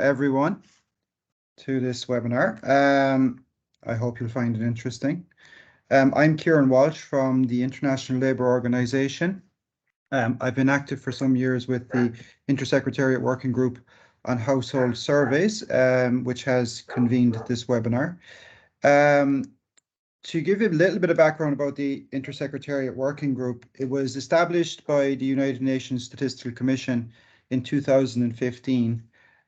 everyone to this webinar. I hope you'll find it interesting. I'm Kieran Walsh from the International Labour Organization. I've been active for some years with the Intersecretariat Working Group on Household Surveys, which has convened this webinar. To give you a little bit of background about the Intersecretariat Working Group, it was established by the United Nations Statistical Commission in 2015.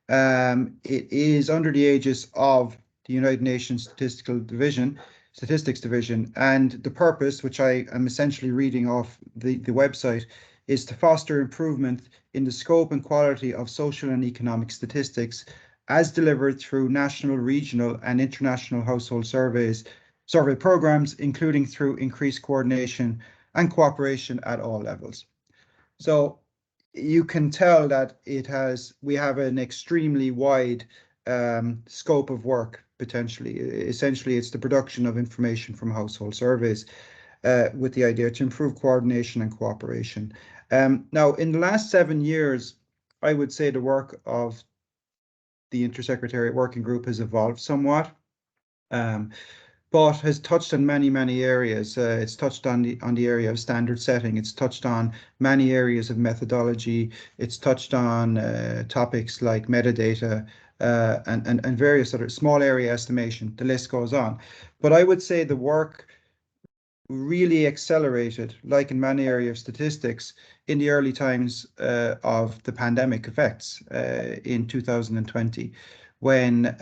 It is under the aegis of the United Nations Statistics Division, and the purpose, which I am essentially reading off the website, is to foster improvement in the scope and quality of social and economic statistics as delivered through national, regional, and international household survey programs, including through increased coordination and cooperation at all levels. So you can tell that we have an extremely wide scope of work potentially. Essentially, it's the production of information from household surveys with the idea to improve coordination and cooperation. Now, in the last 7 years, I would say the work of the Intersecretariat Working Group has evolved somewhat. But has touched on many areas. It's touched on the area of standard setting. It's touched on many areas of methodology. It's touched on topics like metadata and various other small area estimation. The list goes on. But I would say the work really accelerated, like in many areas of statistics, in the early times of the pandemic effects in 2020, when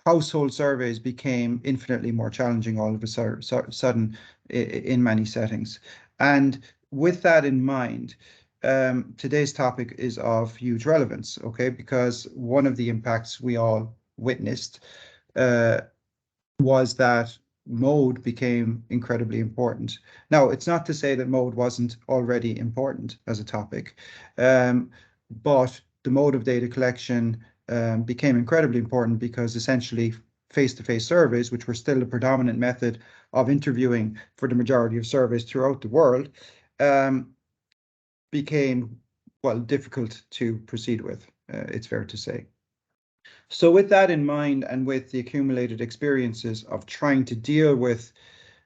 household surveys became infinitely more challenging all of a sudden in many settings. And with that in mind, today's topic is of huge relevance, okay? Because one of the impacts we all witnessed was that mode became incredibly important. Now, it's not to say that mode wasn't already important as a topic, but the mode of data collection became incredibly important because essentially face-to-face surveys, which were still the predominant method of interviewing for the majority of surveys throughout the world, became, well, difficult to proceed with, it's fair to say. So with that in mind, and with the accumulated experiences of trying to deal with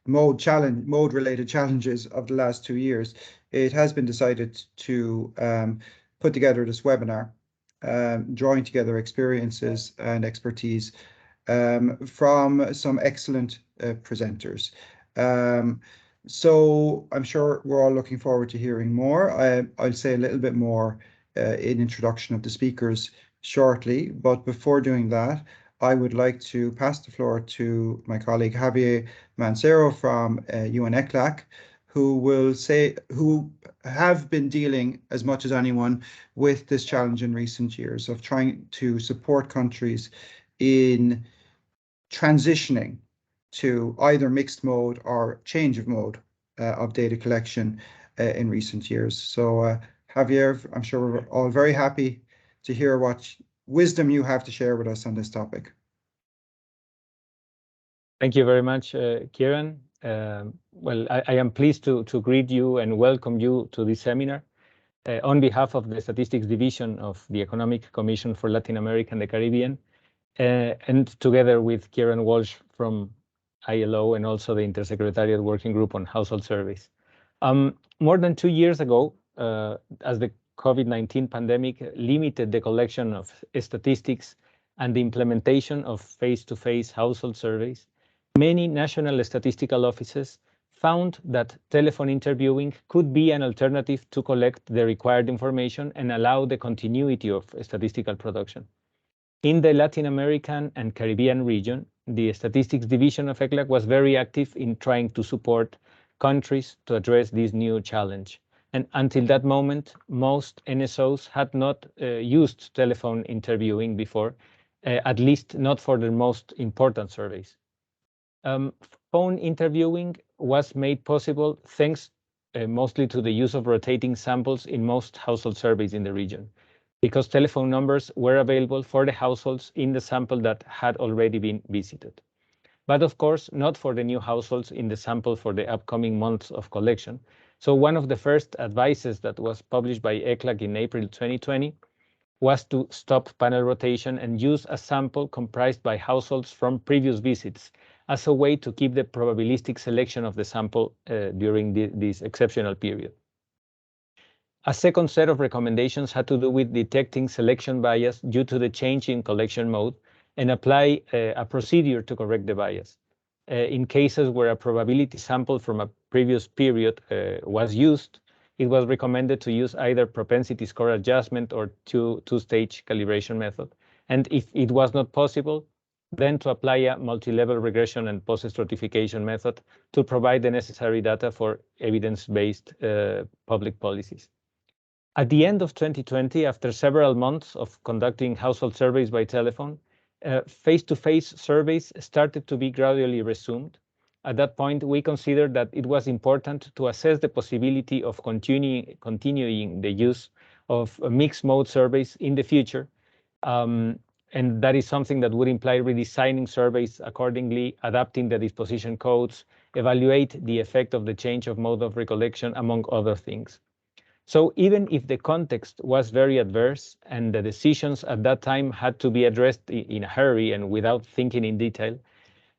mode-related challenges of the last 2 years, it has been decided to put together this webinar, drawing together experiences and expertise from some excellent presenters. So I'm sure we're all looking forward to hearing more. I'll say a little bit more in introduction of the speakers shortly, but before doing that, I would like to pass the floor to my colleague Javier Mancero from UNECLAC, who have been dealing as much as anyone with this challenge in recent years of trying to support countries in transitioning to either mixed mode or change of mode of data collection in recent years. So Javier, I'm sure we're all very happy to hear what wisdom you have to share with us on this topic. Thank you very much, Kieran. Well, I am pleased to greet you and welcome you to this seminar on behalf of the Statistics Division of the Economic Commission for Latin America and the Caribbean, and together with Kieran Walsh from ILO and also the Intersecretariat Working Group on Household Surveys. More than 2 years ago, as the COVID-19 pandemic limited the collection of statistics and the implementation of face-to-face household surveys, many national statistical offices found that telephone interviewing could be an alternative to collect the required information and allow the continuity of statistical production. In the Latin American and Caribbean region, the Statistics Division of ECLAC was very active in trying to support countries to address this new challenge. And until that moment, most NSOs had not used telephone interviewing before, at least not for the most important surveys. Phone interviewing was made possible thanks mostly to the use of rotating samples in most household surveys in the region, because telephone numbers were available for the households in the sample that had already been visited. But of course, not for the new households in the sample for the upcoming months of collection. So one of the first advices that was published by ECLAC in April 2020 was to stop panel rotation and use a sample comprised by households from previous visits as a way to keep the probabilistic selection of the sample during this exceptional period. A second set of recommendations had to do with detecting selection bias due to the change in collection mode and apply a procedure to correct the bias. In cases where a probability sample from a previous period was used, it was recommended to use either propensity score adjustment or two-stage calibration method. And if it was not possible, then to apply a multi-level regression and post-stratification method to provide the necessary data for evidence-based public policies. At the end of 2020, after several months of conducting household surveys by telephone, face-to-face surveys started to be gradually resumed. At that point, we considered that it was important to assess the possibility of continuing the use of mixed mode surveys in the future. And that is something that would imply redesigning surveys accordingly, adapting the disposition codes, evaluate the effect of the change of mode of recollection, among other things. So even if the context was very adverse and the decisions at that time had to be addressed in a hurry and without thinking in detail,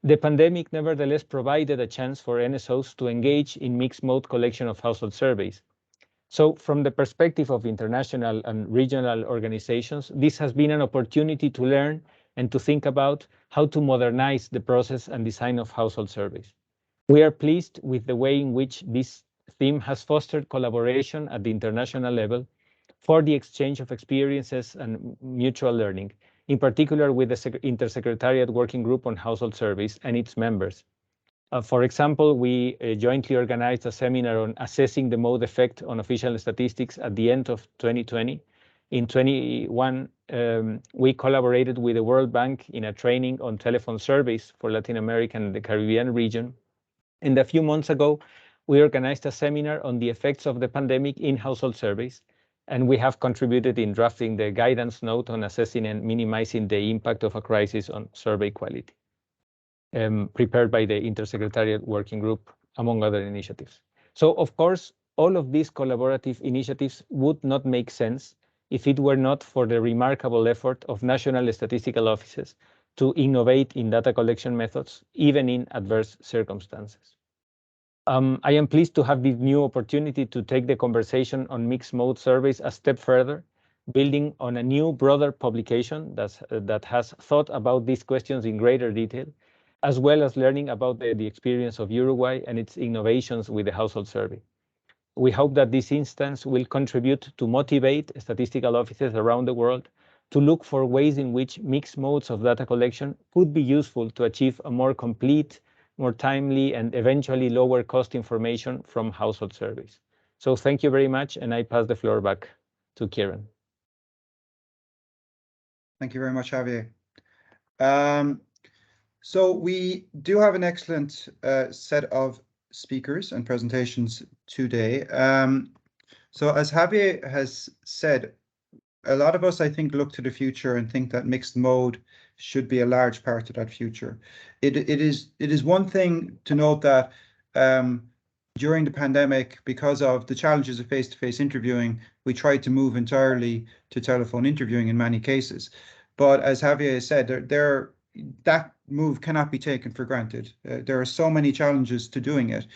the pandemic nevertheless provided a chance for NSOs to engage in mixed mode collection of household surveys. So from the perspective of international and regional organizations, this has been an opportunity to learn and to think about how to modernize the process and design of household surveys. We are pleased with the way in which this theme has fostered collaboration at the international level for the exchange of experiences and mutual learning, in particular with the Intersecretariat Working Group on Household Surveys and its members. For example, we jointly organized a seminar on assessing the mode effect on official statistics at the end of 2020. In 2021, we collaborated with the World Bank in a training on telephone surveys for Latin America and the Caribbean region. And a few months ago, we organized a seminar on the effects of the pandemic in household surveys, and we have contributed in drafting the guidance note on assessing and minimizing the impact of a crisis on survey quality, prepared by the Intersecretariat Working Group, among other initiatives. So, of course, all of these collaborative initiatives would not make sense if it were not for the remarkable effort of national statistical offices to innovate in data collection methods, even in adverse circumstances. I am pleased to have this new opportunity to take the conversation on mixed mode surveys a step further, building on a new broader publication that has thought about these questions in greater detail, as well as learning about the experience of Uruguay and its innovations with the household survey. We hope that this instance will contribute to motivate statistical offices around the world to look for ways in which mixed modes of data collection could be useful to achieve a more complete, more timely, and eventually lower cost information from household surveys. So thank you very much, and I pass the floor back to Kieran. Thank you very much, Javier. So we do have an excellent set of speakers and presentations today. So as Javier has said, a lot of us, I think, look to the future and think that mixed mode should be a large part of that future. It is one thing to note that during the pandemic, because of the challenges of face-to-face interviewing, we tried to move entirely to telephone interviewing in many cases. But as Javier said, that move cannot be taken for granted. There are so many challenges to doing it.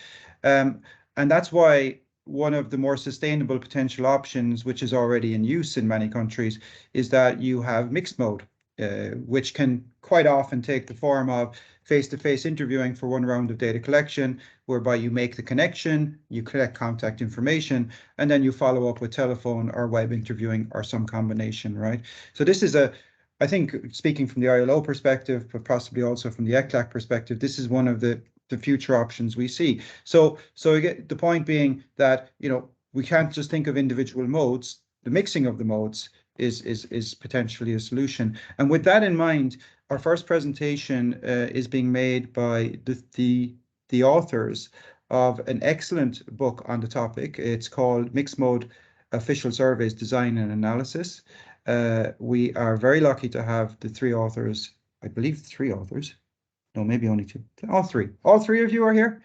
And that's why one of the more sustainable potential options, which is already in use in many countries, is that you have mixed mode, which can quite often take the form of face-to-face interviewing for one round of data collection, whereby you make the connection, you collect contact information, and then you follow up with telephone or web interviewing or some combination, right? So this is I think, speaking from the ILO perspective, but possibly also from the ECLAC perspective, this is one of the future options we see. So again, the point being that, we can't just think of individual modes. The mixing of the modes is potentially a solution. And with that in mind, our first presentation is being made by the authors of an excellent book on the topic. It's called Mixed Mode Official Surveys Design and Analysis. We are very lucky to have the three authors, I believe 3 authors. No, maybe only 2. All three. All 3 of you are here?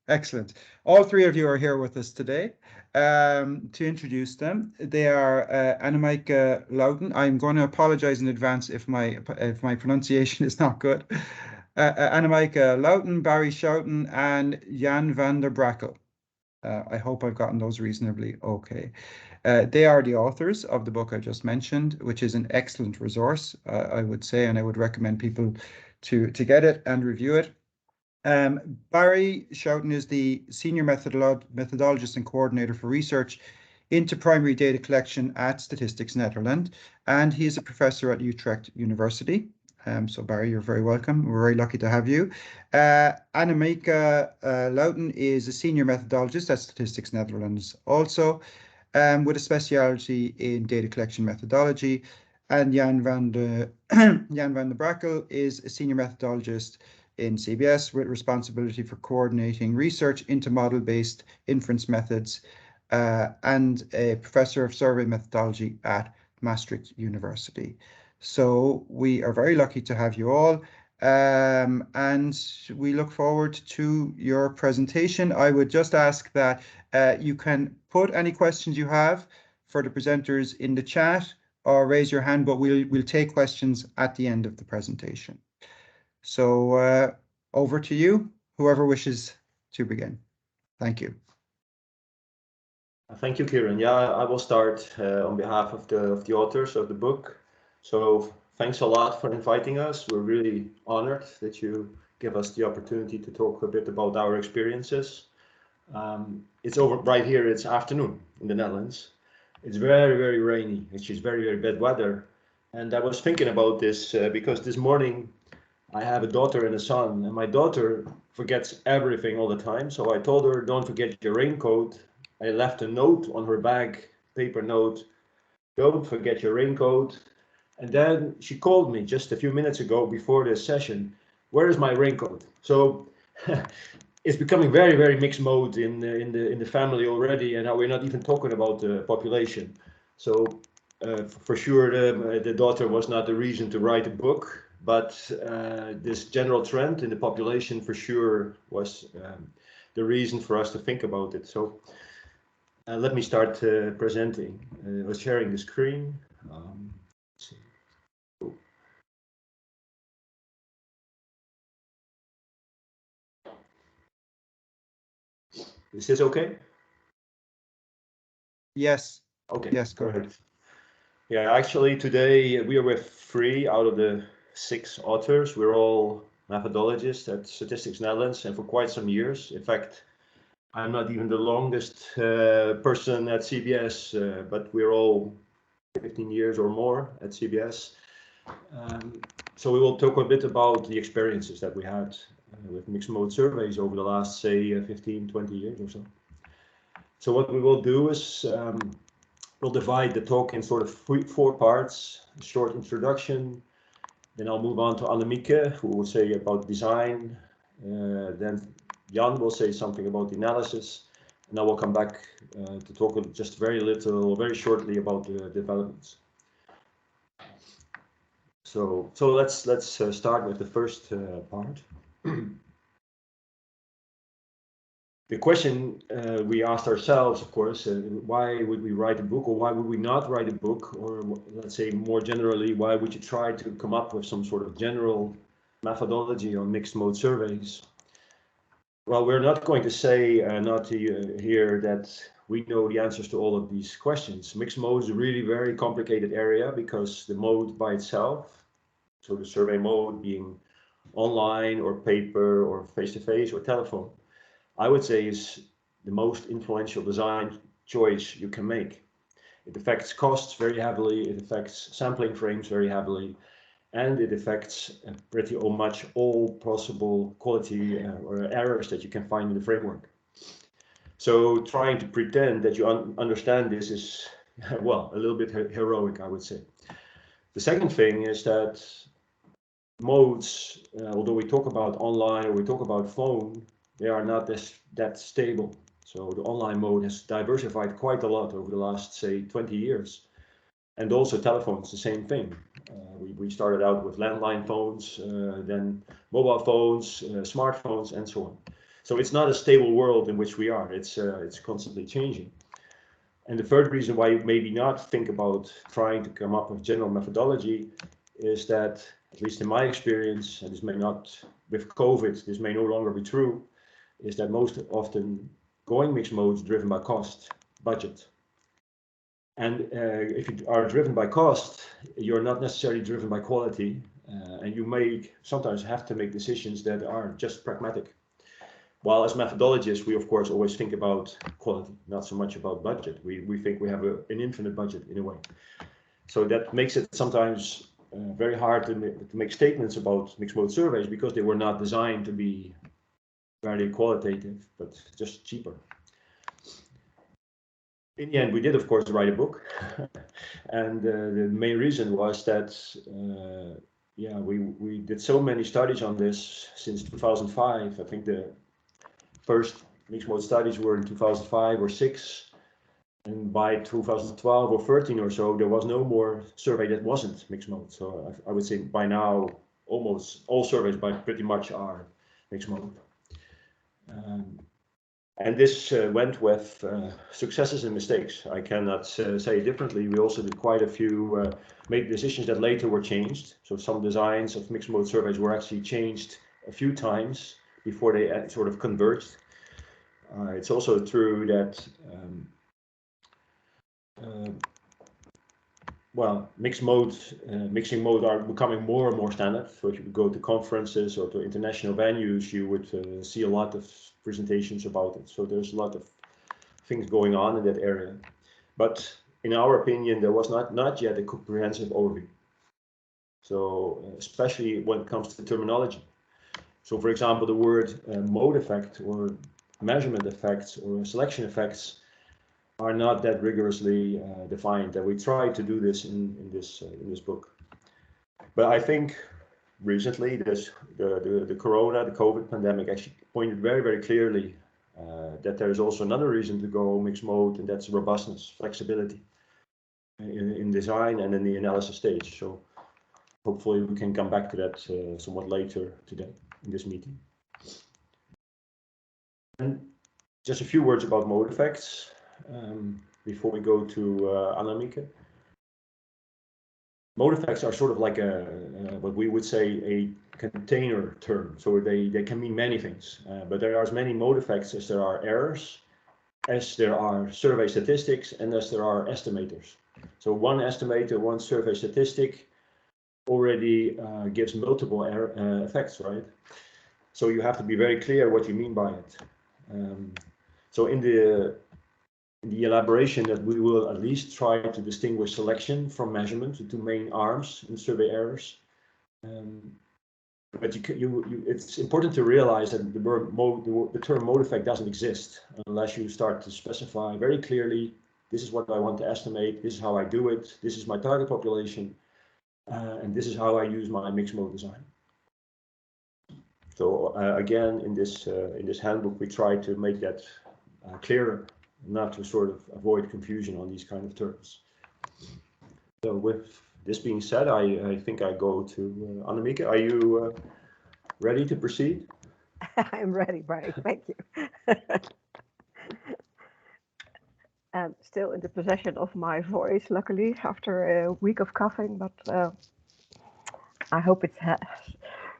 Excellent. All three of you are here with us today. To introduce them, they are Annemieke Louten. I'm going to apologize in advance if my pronunciation is not good. Annemieke Louten, Barry Schouten, and Jan van der Brakel. I hope I've gotten those reasonably okay. They are the authors of the book I just mentioned, which is an excellent resource, I would say, and I would recommend people to get it and review it. Barry Schouten is the Senior Methodologist and Coordinator for Research into Primary Data Collection at Statistics Netherlands, and he is a professor at Utrecht University. So Barry, you're very welcome. We're very lucky to have you. Annemieke Louten is a Senior Methodologist at Statistics Netherlands also, with a specialty in data collection methodology. And Jan van der Brakel is a Senior Methodologist in CBS with responsibility for coordinating research into model-based inference methods, and a professor of survey methodology at Maastricht University. So we are very lucky to have you all, and we look forward to your presentation. I would just ask that you can put any questions you have for the presenters in the chat or raise your hand, but we'll take questions at the end of the presentation. So over to you, whoever wishes to begin. Thank you. Thank you, Kieran. Yeah, I will start on behalf of the authors of the book. So thanks a lot for inviting us. We're really honored that you give us the opportunity to talk a bit about our experiences. It's over right here, it's afternoon in the Netherlands. It's very, very rainy. It's just very, very bad weather. And I was thinking about this because this morning I have a daughter and a son, and my daughter forgets everything all the time. So I told her, don't forget your raincoat. I left a note on her bag, paper note, don't forget your raincoat. And then she called me just a few minutes ago before this session, where is my raincoat? So it's becoming very, very mixed mode in the family already, and now we're not even talking about the population. So for sure, the daughter was not the reason to write a book, but this general trend in the population for sure was the reason for us to think about it. So let me start presenting. I was sharing the screen. Let's see. Cool. Is this okay? Yes. Okay. Yes, go ahead. Yeah, actually today we are with 3 out of the 6 authors. We're all methodologists at Statistics Netherlands, and for quite some years. In fact, I'm not even the longest person at CBS, but we're all 15 years or more at CBS. So we will talk a bit about the experiences that we had with mixed mode surveys over the last, say, 15, 20 years or so. So what we will do is we'll divide the talk in sort of 4 parts: a short introduction, then I'll move on to Annemieke, who will say about design, then Jan will say something about the analysis, and I will come back to talk just very shortly about the developments. So let's start with the first part. The question we asked ourselves, of course, why would we write a book, or why would we not write a book, or let's say more generally, why would you try to come up with some sort of general methodology on mixed mode surveys? Well, we're not going to say, not to hear that we know the answers to all of these questions. Mixed mode is a really very complicated area because the mode by itself, so the survey mode being online or paper or face-to-face or telephone, I would say is the most influential design choice you can make. It affects costs very heavily, it affects sampling frames very heavily, and it affects pretty much all possible quality or errors that you can find in the framework. So trying to pretend that you understand this is, well, a little bit heroic, I would say. The second thing is that modes, although we talk about online or we talk about phone, they are not that stable. So the online mode has diversified quite a lot over the last, say, 20 years. And also telephones, the same thing. We started out with landline phones, then mobile phones, smartphones, and so on. So it's not a stable world in which we are. It's constantly changing. And the third reason why you maybe not think about trying to come up with general methodology is that, at least in my experience, and this may not, with COVID, this may no longer be true, is that most often going mixed mode is driven by cost, budget. And if you are driven by cost, you're not necessarily driven by quality, and you may sometimes have to make decisions that are just pragmatic. While as methodologists, we of course always think about quality, not so much about budget. We think we have an infinite budget in a way. So that makes it sometimes very hard to make statements about mixed mode surveys, because they were not designed to be very qualitative, but just cheaper. In the end, we did of course write a book, and the main reason was that yeah, we did so many studies on this since 2005. I think the first mixed mode studies were in 2005 or 6, and by 2012 or 13 or so, there was no more survey that wasn't mixed mode. So I would say by now, almost all surveys by pretty much are mixed mode. And this went with successes and mistakes. I cannot say it differently. We also did quite a few, made decisions that later were changed. So some designs of mixed mode surveys were actually changed a few times before they sort of converged. It's also true that well, mixing mode are becoming more and more standard. So if you go to conferences or to international venues, you would see a lot of presentations about it. So there's a lot of things going on in that area. But in our opinion, there was not yet a comprehensive overview. So especially when it comes to terminology. So for example, the word mode effect or measurement effects or selection effects are not that rigorously defined, and we try to do this in this book. But I think recently the corona, the COVID pandemic actually pointed very clearly that there is also another reason to go mixed mode, and that's robustness, flexibility in design and in the analysis stage. So hopefully we can come back to that somewhat later today in this meeting. And just a few words about mode effects before we go to Annemieke. Mode effects are sort of like what we would say a container term. So they can mean many things, but there are as many mode effects as there are errors, as there are survey statistics, and as there are estimators. So one estimator, one survey statistic already gives multiple effects, right? So you have to be very clear what you mean by it. So in the elaboration that we will at least try to distinguish selection from measurement, the two main arms in survey errors. But it's important to realize that the term mode effect doesn't exist unless you start to specify very clearly, this is what I want to estimate, this is how I do it, this is my target population, and this is how I use my mixed mode design. So again, in this handbook, we try to make that clearer, not to sort of avoid confusion on these kind of terms. So with this being said, I think I go to Annemieke. Are you ready to proceed? I'm ready, Brian. Thank you. And still in the possession of my voice, luckily, after a week of coughing, but I hope it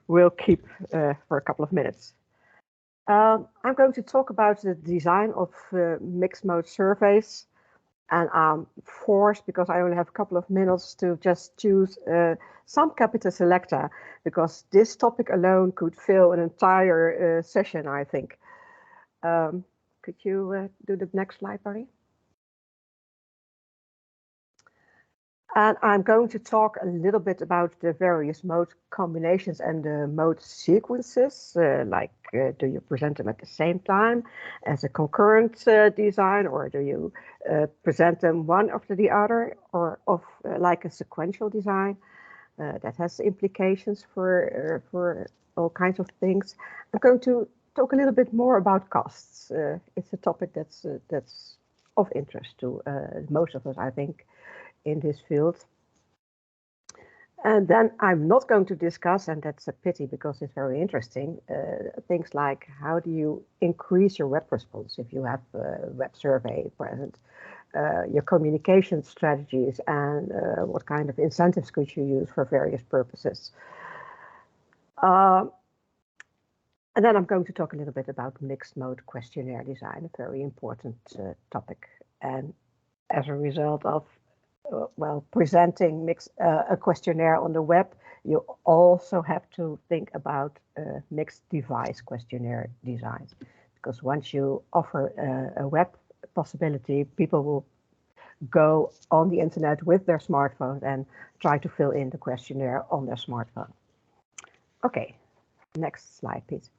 will keep for a couple of minutes. I'm going to talk about the design of mixed mode surveys, and I'm forced, because I only have a couple of minutes, to just choose some capital selector, because this topic alone could fill an entire session, I think. Could you do the next slide, Barry? And I'm going to talk a little bit about the various mode combinations and the mode sequences, do you present them at the same time as a concurrent design, or do you present them one after the other, or like a sequential design that has implications for all kinds of things. I'm going to talk a little bit more about costs. It's a topic that's of interest to most of us, I think, in this field. And then I'm not going to discuss, and that's a pity because it's very interesting, things like how do you increase your web response if you have a web survey present, your communication strategies, and what kind of incentives could you use for various purposes. And then I'm going to talk a little bit about mixed mode questionnaire design, a very important topic. And as a result of well, presenting a questionnaire on the web, you also have to think about mixed device questionnaire designs. Because once you offer a web possibility, people will go on the internet with their smartphone and try to fill in the questionnaire on their smartphone. Okay, next slide, please.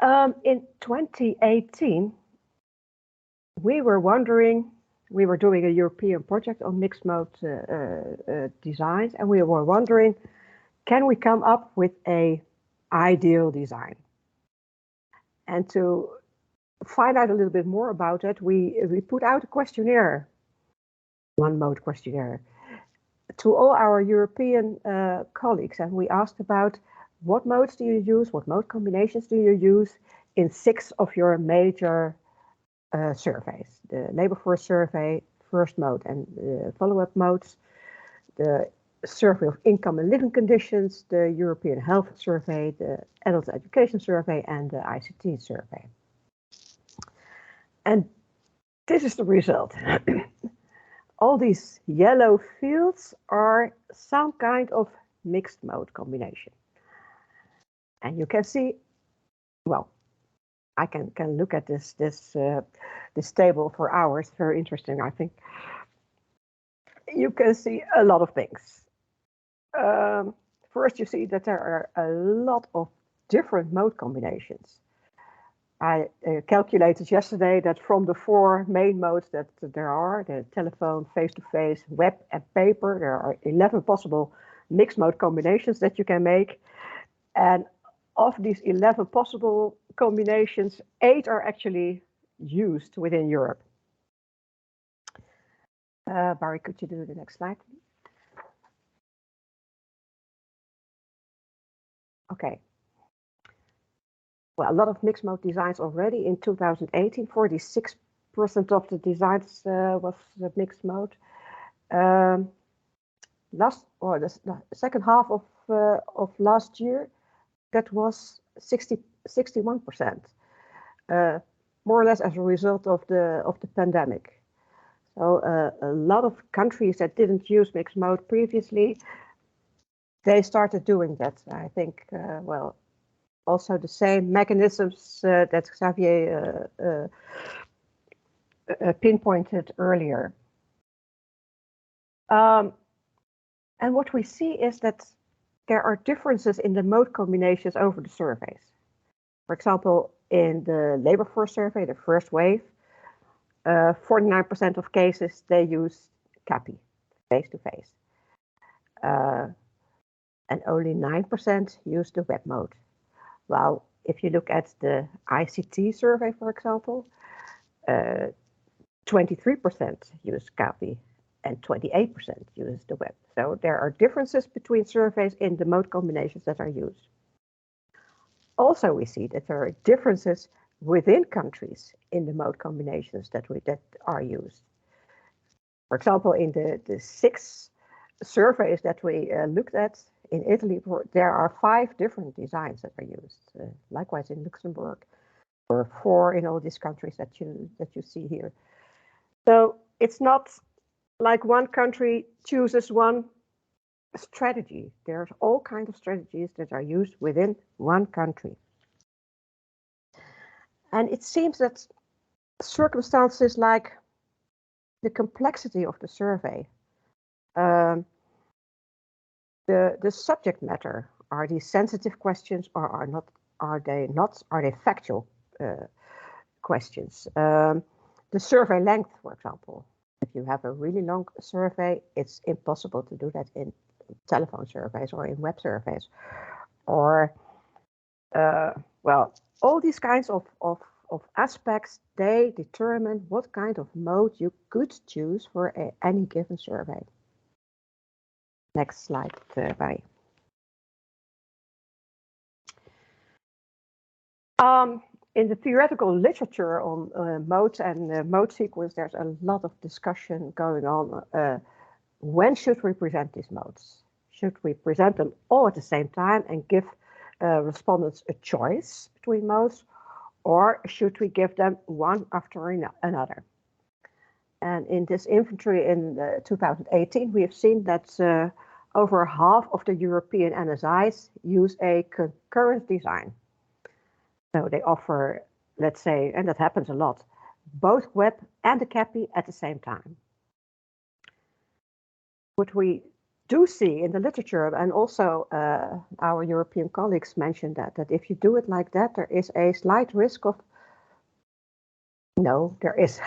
In 2018, we were wondering, we were doing a European project on mixed mode designs, and we were wondering, can we come up with an ideal design? And to find out a little bit more about it, we put out a questionnaire, one mode questionnaire, to all our European colleagues, and we asked about what modes do you use, what mode combinations do you use in 6 of your major surveys: the labor force survey, first mode and follow-up modes, the survey of income and living conditions, the European health survey, the adult education survey, and the ICT survey. And this is the result. All these yellow fields are some kind of mixed mode combination. And you can see, well, I can look at this table for hours. Very interesting, I think. You can see a lot of things. First, you see that there are a lot of different mode combinations. I calculated yesterday that from the 4 main modes that there are, the telephone, face-to-face, web, and paper, there are 11 possible mixed mode combinations that you can make. And of these 11 possible combinations, 8 are actually used within Europe. Barry, could you do the next slide? Okay. Well, a lot of mixed mode designs already in 2018. 46% of the designs was the mixed mode. The second half of last year, that was 61%, more or less as a result of the pandemic. So a lot of countries that didn't use mixed mode previously, they started doing that. I think, well, also the same mechanisms that Xavier pinpointed earlier. And what we see is that there are differences in the mode combinations over the surveys. For example, in the labor force survey, the first wave, 49% of cases, they use CAPI, face-to-face. And only 9% use the web mode. While if you look at the ICT survey, for example, 23% use CAPI and 28% use the web. So there are differences between surveys in the mode combinations that are used. Also, we see that there are differences within countries in the mode combinations that are used. For example, in the 6 surveys that we looked at in Italy, there are 5 different designs that are used. Likewise in Luxembourg, or 4 in all these countries that you see here. So it's not like one country chooses one strategy. There's all kinds of strategies that are used within one country. And it seems that circumstances like the complexity of the survey, the subject matter, are these sensitive questions or are they factual questions? The survey length, for example. If you have a really long survey, it's impossible to do that in telephone surveys or in web surveys. Or, well, all these kinds of aspects, they determine what kind of mode you could choose for any given survey. Next slide, Barry. In the theoretical literature on modes and mode sequence, there's a lot of discussion going on. When should we present these modes? Should we present them all at the same time and give respondents a choice between modes, or should we give them one after another? And in this inventory in 2018, we have seen that over half of the European NSIs use a concurrent design. So they offer, let's say, and that happens a lot, both web and the CAPI at the same time. What we do see in the literature, and also our European colleagues mentioned that if you do it like that, there is a slight risk of, no, there is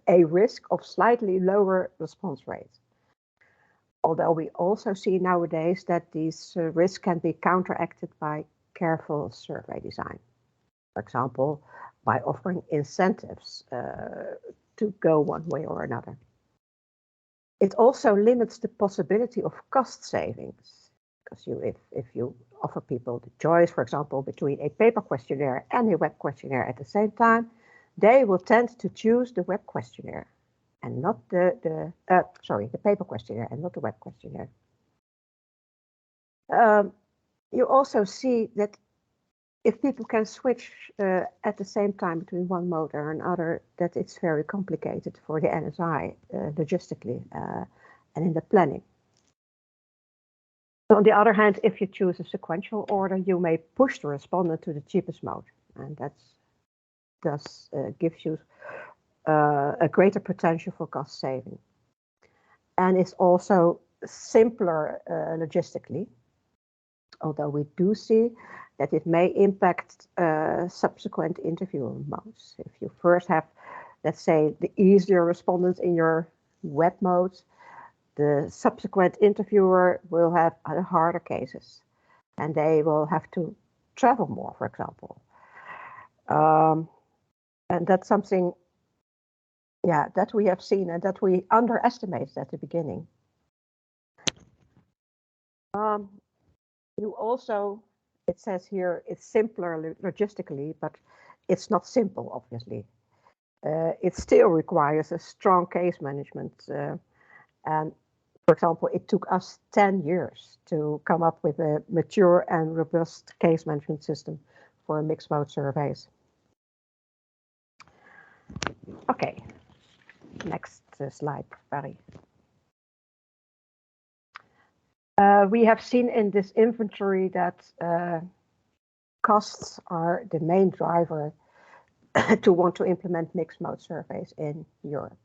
a risk of slightly lower response rates. Although we also see nowadays that these risks can be counteracted by careful survey design. For example, by offering incentives to go one way or another. It also limits the possibility of cost savings, because if you offer people the choice, for example, between a paper questionnaire and a web questionnaire at the same time, they will tend to choose the web questionnaire and not the paper questionnaire and not the web questionnaire. You also see that if people can switch at the same time between one mode or another, that it's very complicated for the NSI logistically and in the planning. So on the other hand, if you choose a sequential order, you may push the respondent to the cheapest mode, and that thus gives you a greater potential for cost saving. And it's also simpler logistically, although we do see that it may impact subsequent interview modes. If you first have, let's say, the easier respondents in your web mode, the subsequent interviewer will have harder cases, and they will have to travel more, for example. And that's something, yeah, that we have seen and that we underestimated at the beginning. You also, it says here, it's simpler logistically, but it's not simple, obviously. It still requires a strong case management. And for example, it took us 10 years to come up with a mature and robust case management system for mixed mode surveys. Okay, next slide, Barry. We have seen in this inventory that costs are the main driver to want to implement mixed mode surveys in Europe.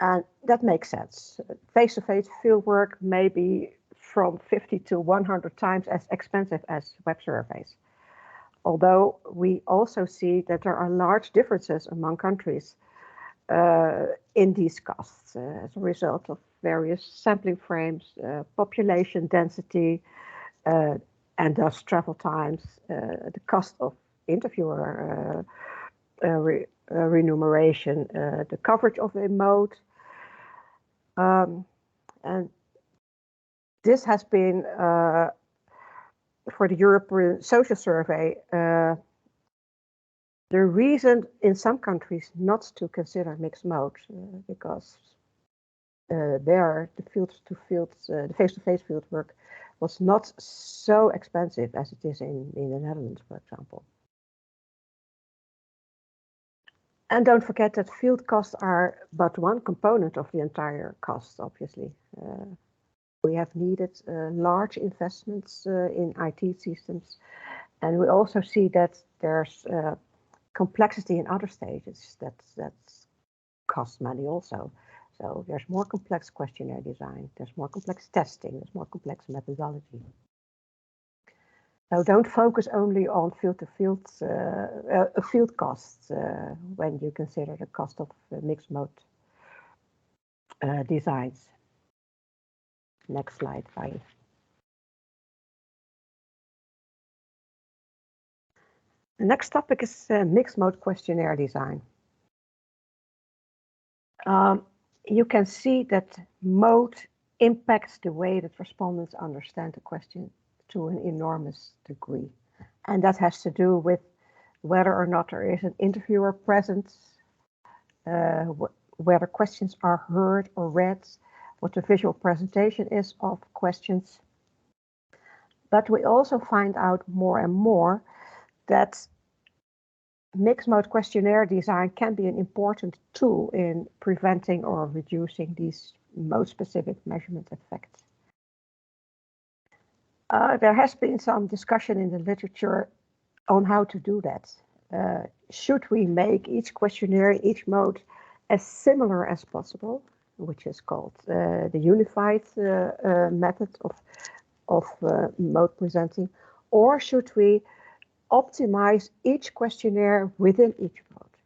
And that makes sense. Face-to-face fieldwork may be from 50 to 100 times as expensive as web surveys. Although we also see that there are large differences among countries in these costs as a result of various sampling frames, population density, and thus travel times, the cost of interviewer remuneration, the coverage of a mode. And this has been, for the European Social Survey, the reason in some countries not to consider mixed modes, because there the the face-to-face field work was not so expensive as it is in the Netherlands, for example. And don't forget that field costs are but one component of the entire cost, obviously. We have needed large investments in IT systems, and we also see that there's complexity in other stages that costs money also. So there's more complex questionnaire design, there's more complex testing, there's more complex methodology. So don't focus only on field costs when you consider the cost of mixed mode designs. Next slide, please. The next topic is mixed mode questionnaire design. You can see that mode impacts the way that respondents understand the question to an enormous degree. And that has to do with whether or not there is an interviewer present, whether questions are heard or read, what the visual presentation is of questions. But we also find out more and more that mixed mode questionnaire design can be an important tool in preventing or reducing these mode-specific measurement effects. There has been some discussion in the literature on how to do that. Should we make each questionnaire, each mode, as similar as possible, which is called the unified method of mode presenting, or should we optimize each questionnaire within each mode?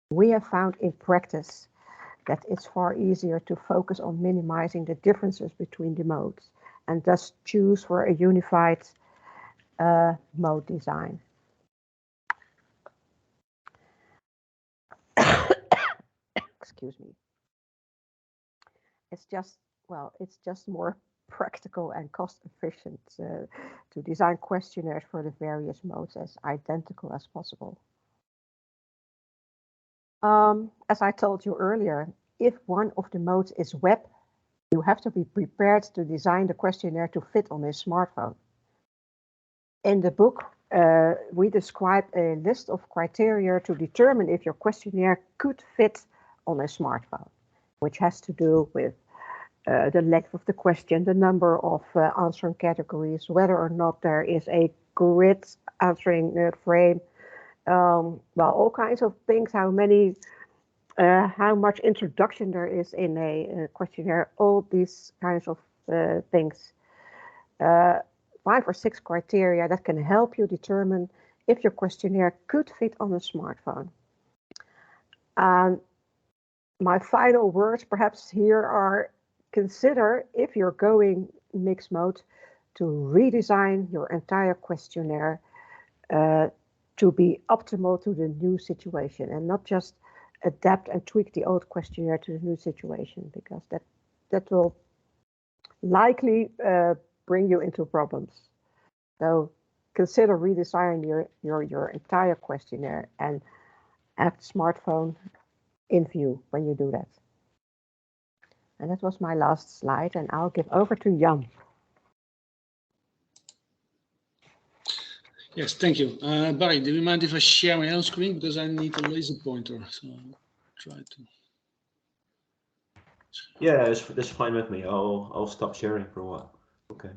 We have found in practice that it's far easier to focus on minimizing the differences between the modes and thus choose for a unified mode design. Excuse me. It's just more practical and cost efficient to design questionnaires for the various modes as identical as possible. As I told you earlier, if one of the modes is web, you have to be prepared to design the questionnaire to fit on a smartphone. In the book, we describe a list of criteria to determine if your questionnaire could fit on a smartphone, which has to do with the length of the question, the number of answering categories, whether or not there is a grid answering frame, well, all kinds of things, how much introduction there is in a questionnaire, all these kinds of things. 5 or 6 criteria that can help you determine if your questionnaire could fit on a smartphone. And my final words perhaps here are, consider, if you're going mixed mode, to redesign your entire questionnaire to be optimal to the new situation, and not just adapt and tweak the old questionnaire to the new situation, because that will likely bring you into problems. So consider redesigning your entire questionnaire and have the smartphone in view when you do that. And that was my last slide, and I'll give over to Jan. Yes, thank you. Barry, do you mind if I share my own screen? Because I need a laser pointer, so I'll try to. Yeah, that's fine with me. I'll stop sharing for a while. Okay.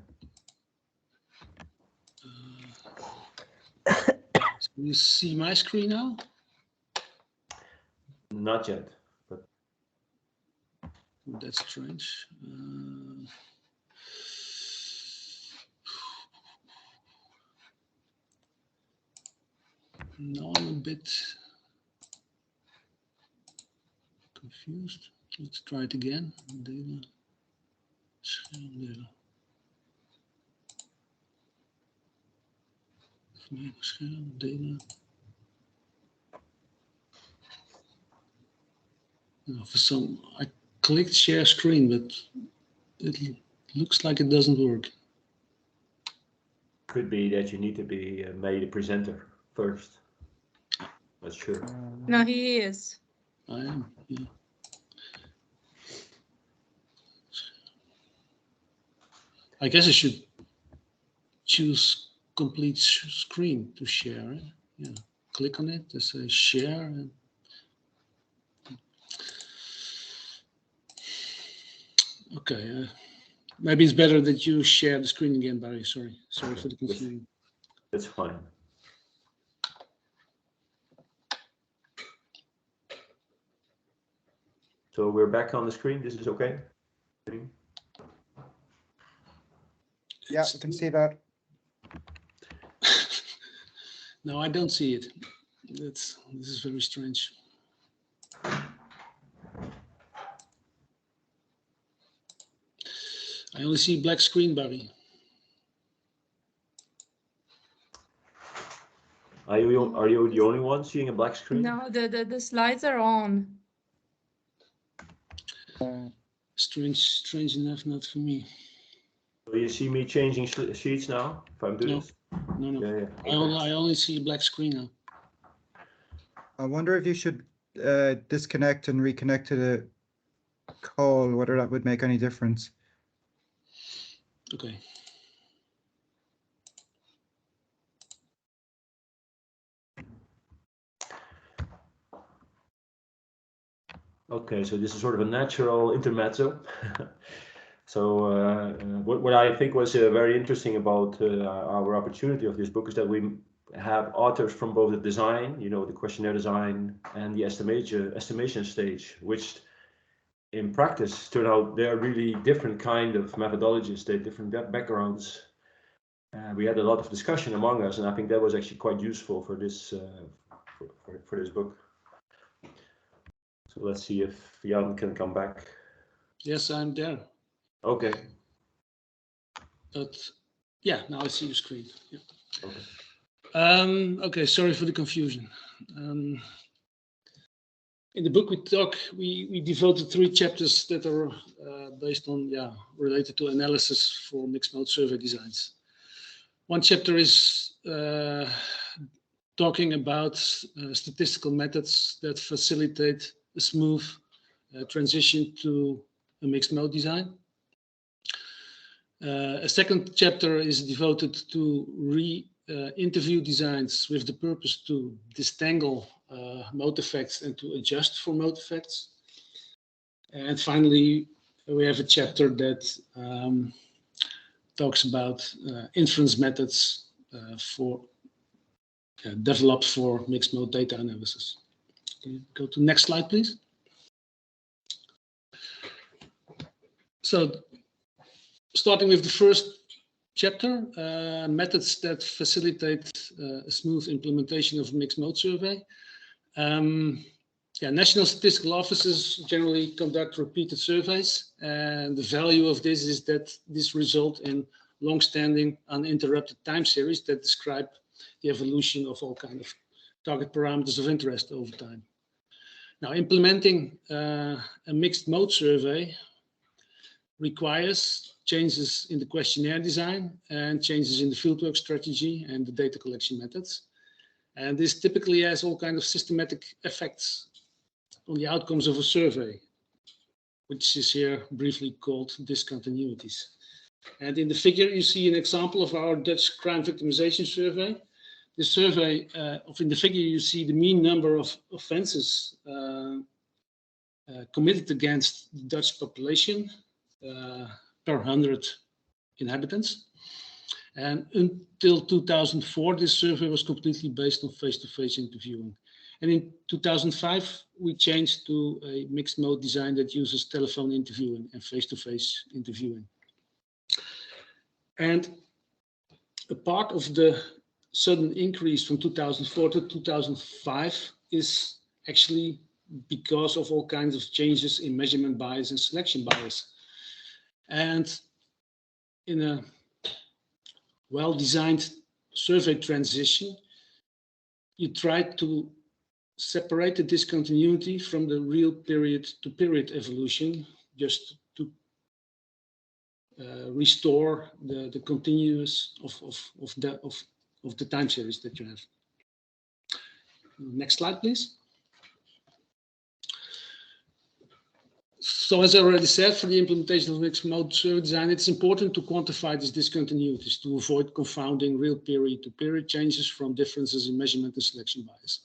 Can you see my screen now? Not yet, but that's strange. No, I'm a bit confused. Let's try it again. Data. Data. Data. For some, I clicked share screen, but it looks like it doesn't work. Could be that you need to be made a presenter first. That's sure. No, he is. I am, yeah. I guess I should choose complete screen to share. Yeah, click on it to say share. And okay, maybe it's better that you share the screen again, Barry. Sorry for the confusion. That's fine. So we're back on the screen. This is okay? Yeah, I can see that. No, I don't see it. This is very strange. I only see black screen, Barry. Are you the only one seeing a black screen? No, the slides are on. strange enough, not for me. Do you see me changing sheets now? If I'm doing No. this? No. Yeah. I only see a black screen now. I wonder if you should disconnect and reconnect to the call, whether that would make any difference. Okay. Okay, so this is sort of a natural intermezzo. So what I think was very interesting about our opportunity of this book is that we have authors from both the design, the questionnaire design, and the estimation stage, which in practice turn out they're really different kind of methodologies, they different backgrounds. We had a lot of discussion among us, and I think that was actually quite useful for this for this book. So let's see if Jan can come back. Yes, I'm there. Okay. But yeah, now I see your screen. Yeah. Okay. Okay, sorry for the confusion. In the book we devoted 3 chapters that are based on, related to analysis for mixed mode survey designs. One chapter is talking about statistical methods that facilitate a smooth transition to a mixed mode design. A second chapter is devoted to interview designs with the purpose to disentangle mode effects and to adjust for mode effects. And finally, we have a chapter that talks about inference methods developed for mixed mode data analysis. Can you go to the next slide, please? So, starting with the first chapter, methods that facilitate a smooth implementation of a mixed mode survey. National Statistical Offices generally conduct repeated surveys, and the value of this is that this results in long-standing uninterrupted time series that describe the evolution of all kinds of target parameters of interest over time. Now, implementing a mixed mode survey requires changes in the questionnaire design and changes in the fieldwork strategy and the data collection methods. And this typically has all kinds of systematic effects on the outcomes of a survey, which is here briefly called discontinuities. And in the figure, you see an example of our Dutch crime victimization survey. The survey, in the figure, you see the mean number of offenses committed against the Dutch population per 100 inhabitants. And until 2004, this survey was completely based on face-to-face interviewing. And in 2005, we changed to a mixed mode design that uses telephone interviewing and face-to-face interviewing. And a part of the sudden increase from 2004 to 2005 is actually because of all kinds of changes in measurement bias and selection bias. And in a well-designed survey transition, you try to separate the discontinuity from the real period-to-period evolution, just to restore the continuous of the time series that you have. Next slide, please. So as I already said, for the implementation of mixed mode survey design, it's important to quantify these discontinuities to avoid confounding real period-to-period changes from differences in measurement and selection bias.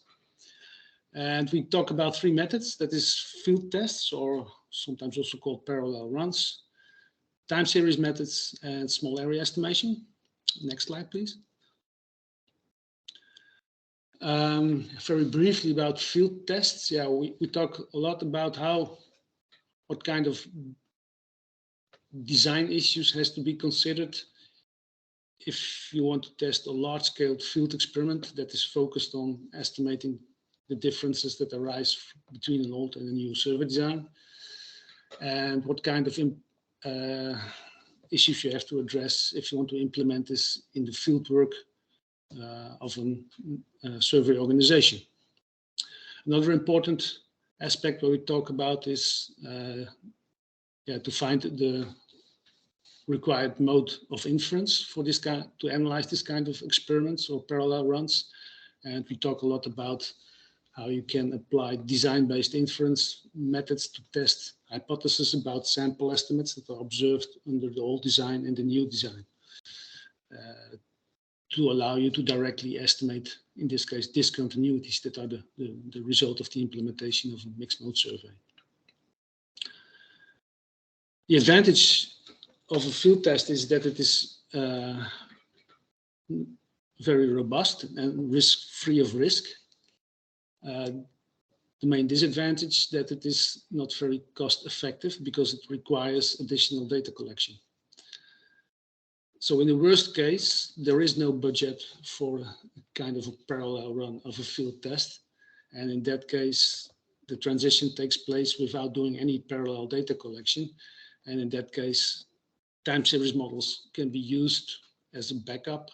And we talk about 3 methods, that is field tests, or sometimes also called parallel runs, time series methods, and small area estimation. Next slide, please. Very briefly about field tests. Yeah, we talk a lot about what kind of design issues has to be considered if you want to test a large-scale field experiment that is focused on estimating the differences that arise between an old and a new survey design, and what kind of issues you have to address if you want to implement this in the field work of a survey organization. Another important aspect where we talk about is to find the required mode of inference for this kind, to analyze this kind of experiments or parallel runs. And we talk a lot about how you can apply design-based inference methods to test hypotheses about sample estimates that are observed under the old design and the new design, to allow you to directly estimate, in this case, discontinuities that are the result of the implementation of a mixed mode survey. The advantage of a field test is that it is very robust and free of risk. The main disadvantage that it is not very cost effective because it requires additional data collection. So in the worst case, there is no budget for a kind of a parallel run of a field test. And in that case, the transition takes place without doing any parallel data collection. And in that case, time series models can be used as a backup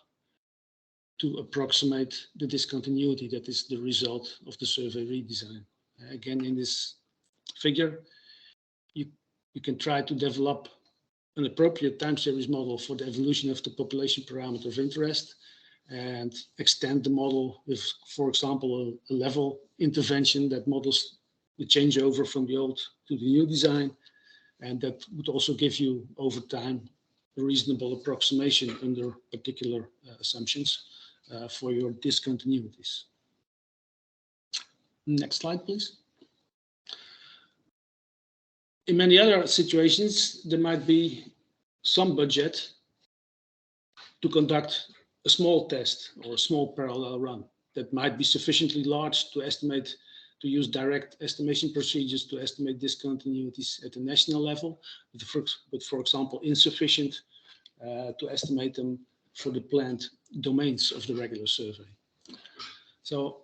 to approximate the discontinuity that is the result of the survey redesign. Again, in this figure, you can try to develop an appropriate time series model for the evolution of the population parameter of interest and extend the model with, for example, a level intervention that models the changeover from the old to the new design. And that would also give you, over time, a reasonable approximation under particular assumptions for your discontinuities. Next slide, please. In many other situations, there might be some budget to conduct a small test or a small parallel run that might be sufficiently large to estimate, to use direct estimation procedures to estimate discontinuities at the national level, but for example, insufficient to estimate them for the planned domains of the regular survey. So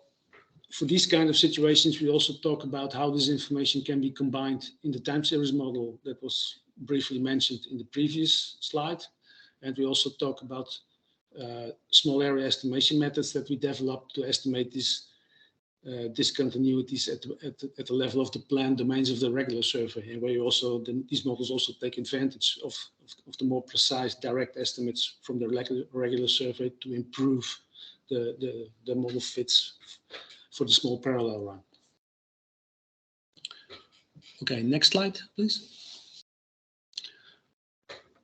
for these kind of situations, we also talk about how this information can be combined in the time series model that was briefly mentioned in the previous slide. And we also talk about small area estimation methods that we developed to estimate these discontinuities at the level of the planned domains of the regular survey, and where you also, these models also take advantage of the more precise direct estimates from the regular survey to improve the model fits for the small parallel run. Okay, next slide, please.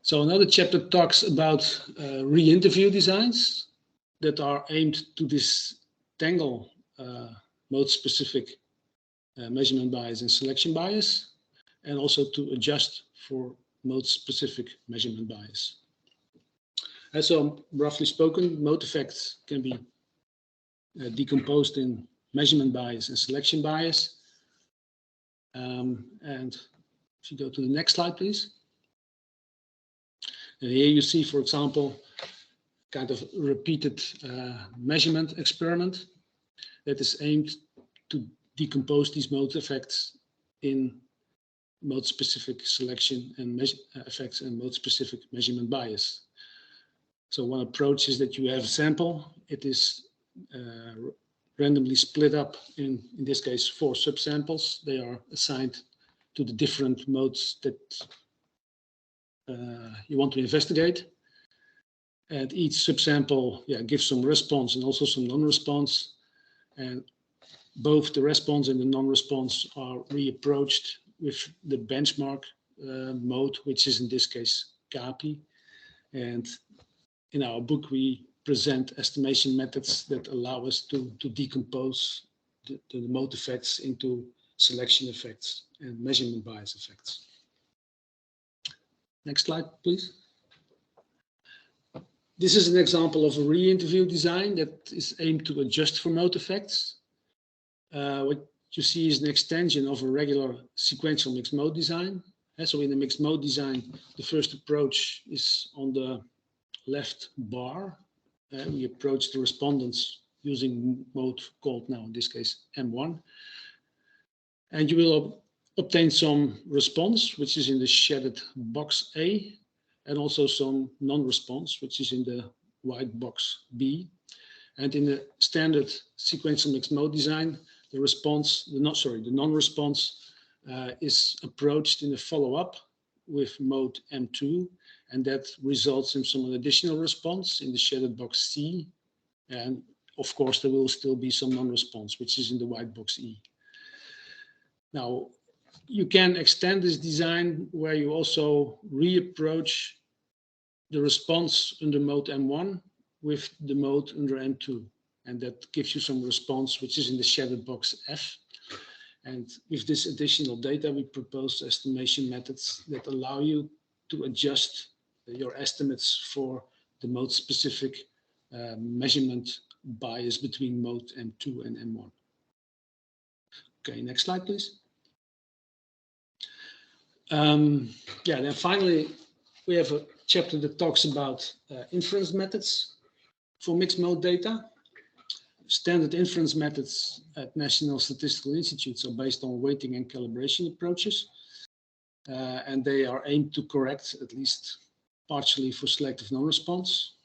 So another chapter talks about re-interview designs that are aimed to disentangle mode-specific measurement bias and selection bias, and also to adjust for mode-specific measurement bias. And so, roughly spoken, mode effects can be decomposed in measurement bias and selection bias. And if you go to the next slide, please. And here you see, for example, kind of repeated measurement experiment that is aimed to decompose these mode effects in mode-specific selection and effects and mode-specific measurement bias. So one approach is that you have a sample. It is randomly split up in this case, 4 subsamples. They are assigned to the different modes that you want to investigate. And each subsample gives some response and also some non-response. And both the response and the non-response are reapproached with the benchmark mode, which is in this case CAPI. And in our book, we present estimation methods that allow us to decompose the mode effects into selection effects and measurement bias effects. Next slide, please. This is an example of a re-interview design that is aimed to adjust for mode effects. What you see is an extension of a regular sequential mixed mode design. So in the mixed mode design, the first approach is on the left bar. We approach the respondents using mode called now, in this case, M1. And you will obtain some response, which is in the shaded box A, and also some non-response, which is in the white box B. And in the standard sequential mixed mode design, the response, the non-response is approached in a follow-up with mode M2, and that results in some additional response in the shaded box C. And of course, there will still be some non-response, which is in the white box E. Now, you can extend this design where you also reapproach the response under mode M1 with the mode under M2. And that gives you some response, which is in the shaded box F. And with this additional data, we propose estimation methods that allow you to adjust your estimates for the mode-specific measurement bias between mode M2 and M1. Okay, next slide, please. Yeah, then finally, we have a chapter that talks about inference methods for mixed mode data. Standard inference methods at National Statistical Institutes are based on weighting and calibration approaches, and they are aimed to correct, at least partially, for selective non-response.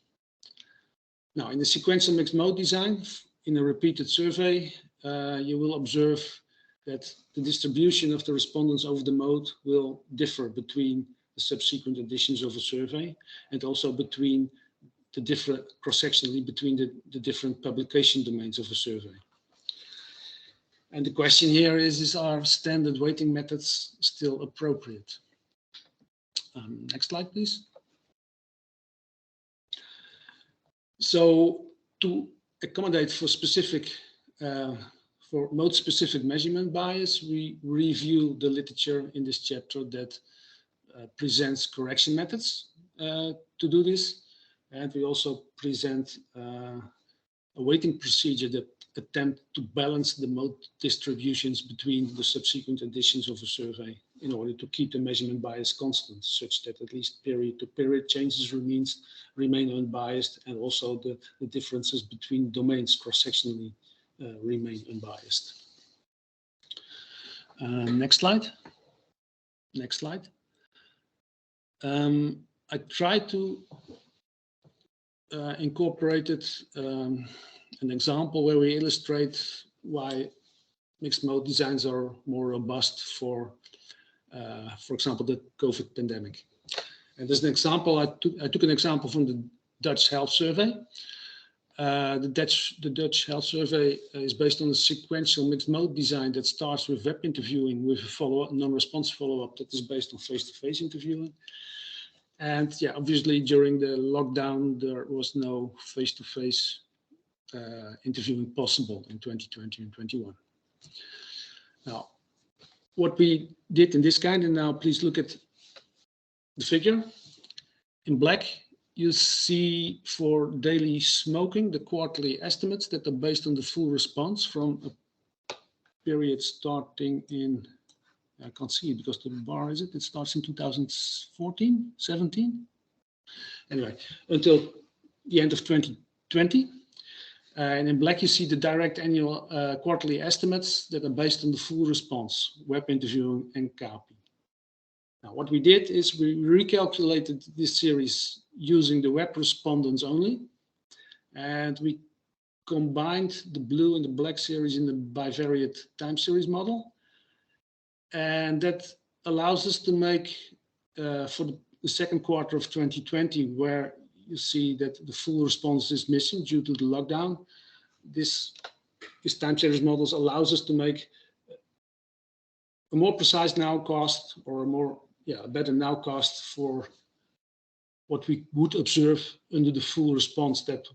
Now, in the sequential mixed mode design, in a repeated survey, you will observe that the distribution of the respondents over the mode will differ between the subsequent editions of a survey, and also between the different cross-sectionally between the different publication domains of a survey. And the question here is our standard weighting methods still appropriate? Next slide, please. So to accommodate for specific, for mode-specific measurement bias, we review the literature in this chapter that presents correction methods to do this. And we also present a weighting procedure that attempt to balance the mode distributions between the subsequent editions of a survey in order to keep the measurement bias constant, such that at least period to period changes remain unbiased, and also the differences between domains cross-sectionally remain unbiased. Next slide. Next slide. I tried to incorporated an example where we illustrate why mixed mode designs are more robust for example, the COVID pandemic. And as an example, I took an example from the Dutch Health Survey. The Dutch Health Survey is based on a sequential mixed mode design that starts with web interviewing with a follow-up, non-response follow-up that is based on face-to-face interviewing. And yeah, obviously during the lockdown, there was no face-to-face interviewing possible in 2020 and 21. Now, what we did in this kind, and now please look at the figure. In black, you see for daily smoking, the quarterly estimates that are based on the full response from a period starting in, I can't see it because the bar is it starts in 2014, 17? Anyway, until the end of 2020. And in black, you see the direct annual quarterly estimates that are based on the full response, web interviewing and CAPI. Now, what we did is we recalculated this series using the web respondents only, and we combined the blue and the black series in the bivariate time series model. And that allows us to make, for the second quarter of 2020, where you see that the full response is missing due to the lockdown, this time series models allows us to make a more precise nowcast, or a better nowcast for what we would observe under the full response that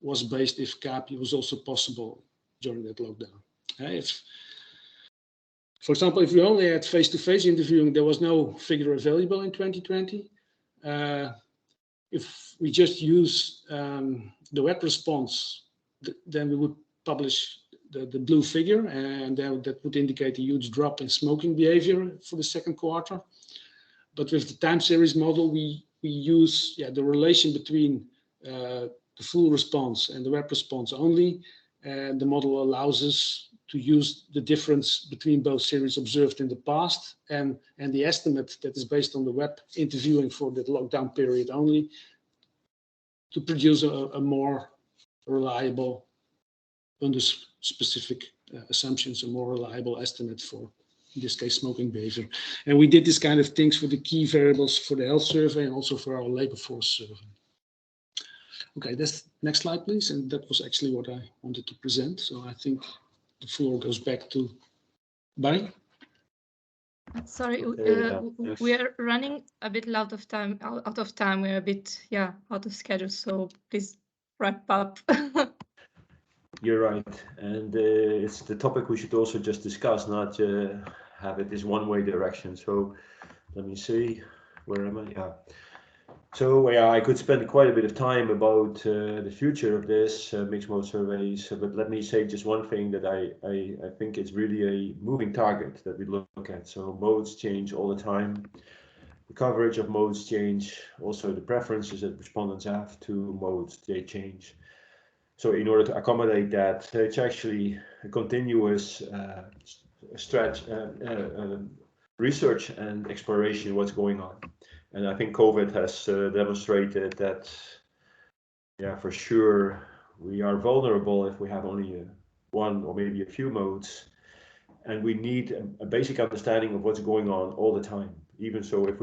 was based if CAPI was also possible during that lockdown. For example, if we only had face-to-face interviewing, there was no figure available in 2020. If we just use the web response, then we would publish the blue figure, and that would indicate a huge drop in smoking behavior for the second quarter. But with the time series model, we use the relation between the full response and the web response only, and the model allows us to use the difference between both series observed in the past and the estimate that is based on the web interviewing for the lockdown period only, to produce a more reliable, under specific assumptions, a more reliable estimate for in this case, smoking behavior. And we did this kind of things for the key variables for the health survey and also for our labor force survey. Okay, that's next slide, please. And that was actually what I wanted to present. So I think the floor goes back to Barry. Sorry, Yes. we are running a bit out of time. We're a bit, out of schedule. So please wrap up. You're right, and it's the topic we should also just discuss, not have it this one-way direction. So let me see, where am I? Yeah. So yeah, I could spend quite a bit of time about the future of this mixed mode surveys, but let me say just one thing that I think it's really a moving target that we look at. So modes change all the time. The coverage of modes change. Also the preferences that respondents have to modes, they change. So in order to accommodate that, it's actually a continuous research and exploration what's going on. And I think COVID has demonstrated that, for sure, we are vulnerable if we have only one or maybe a few modes. And we need a basic understanding of what's going on all the time. Even so, if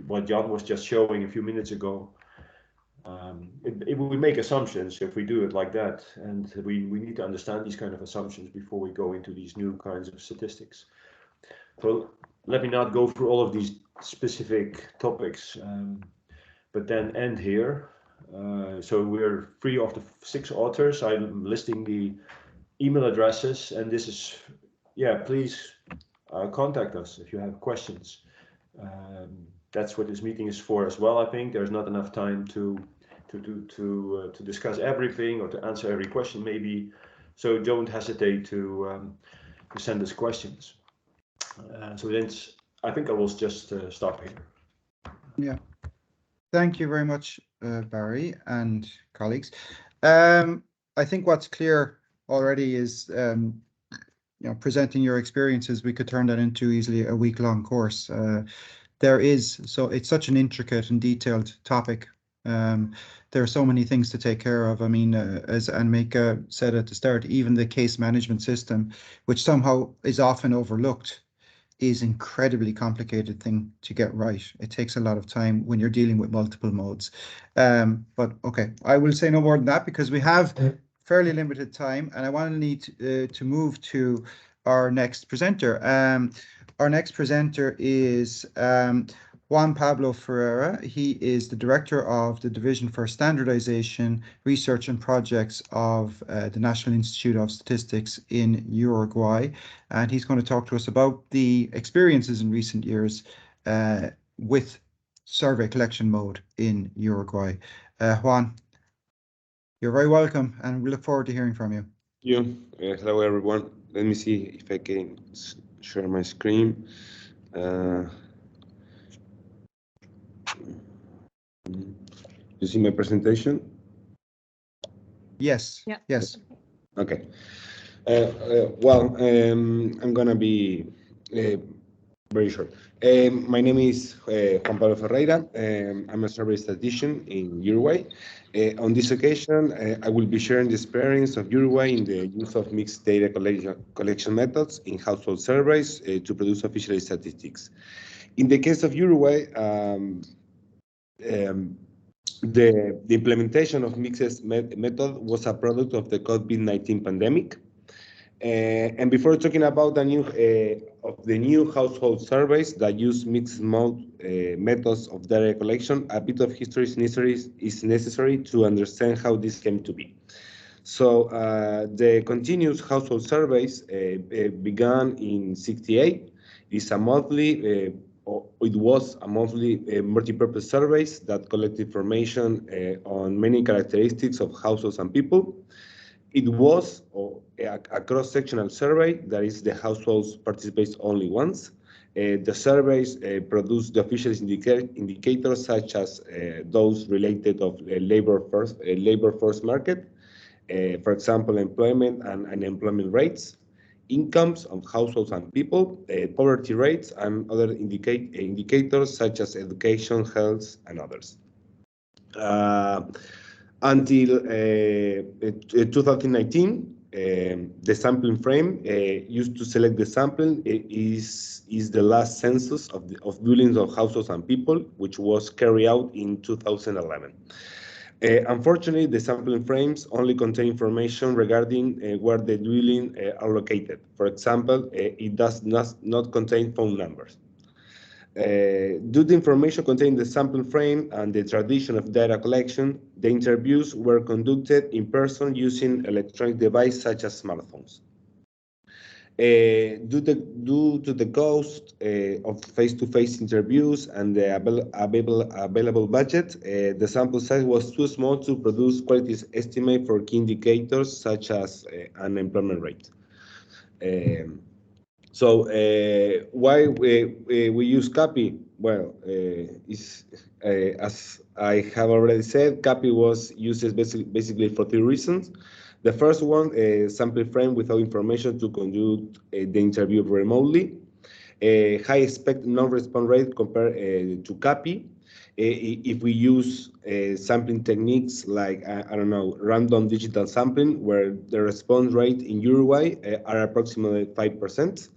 what Jan was just showing a few minutes ago, we make assumptions if we do it like that, and we need to understand these kind of assumptions before we go into these new kinds of statistics. So let me not go through all of these specific topics, but then end here. So we're 3 of the 6 authors. I'm listing the email addresses, and this is, please contact us if you have questions. That's what this meeting is for as well. I think there's not enough time to discuss everything or to answer every question maybe, so don't hesitate to send us questions. So then I think I will just stop here. Yeah, thank you very much, Barry and colleagues. I think what's clear already is presenting your experiences, we could turn that into easily a week-long course. So it's such an intricate and detailed topic. There are so many things to take care of. I mean, as Anmika said at the start, even the case management system, which somehow is often overlooked, is an incredibly complicated thing to get right. It takes a lot of time when you're dealing with multiple modes. But okay, I will say no more than that because we have fairly limited time, and I want to need to move to our next presenter. Our next presenter is Juan Pablo Ferreira. He is the Director of the Division for Standardization, Research and Projects of the National Institute of Statistics in Uruguay. And he's going to talk to us about the experiences in recent years with survey collection mode in Uruguay. Juan, you're very welcome, and we look forward to hearing from you. Hello, everyone. Let me see if I can share my screen. You see my presentation? Yes. Yeah. Yes. Okay. I'm gonna be very short. My name is Juan Pablo Ferreira. I'm a survey statistician in Uruguay. On this occasion, I will be sharing the experience of Uruguay in the use of mixed data collection methods in household surveys to produce official statistics. In the case of Uruguay, the implementation of mixed method was a product of the COVID-19 pandemic. And before talking about the new household surveys that use mixed mode methods of data collection, a bit of history is necessary to understand how this came to be. So the continuous household surveys began in '68. It was a monthly multi-purpose surveys that collect information on many characteristics of households and people. It was a cross-sectional survey, that is, the households participate only once. The surveys produce the official indicators such as those related of labor force market, for example, employment and unemployment rates, incomes of households and people, poverty rates, and other indicators such as education, health, and others. Until 2019, the sampling frame used to select the sample is the last census of dwellings of households and people, which was carried out in 2011. Unfortunately, the sampling frames only contain information regarding where the dwelling are located. For example, it does not contain phone numbers. Due to the information contained in the sample frame and the tradition of data collection, the interviews were conducted in person using electronic devices such as smartphones. Due to the cost of face-to-face interviews and the available budget, the sample size was too small to produce quality estimate for key indicators such as unemployment rate. So why we use CAPI? Well, as I have already said, CAPI was used basically for 3 reasons. The first one, sample frame without information to conduct the interview remotely. High expected non-response rate compared to CAPI. If we use sampling techniques like, I don't know, random digital sampling, where the response rate in Uruguay are approximately 5%.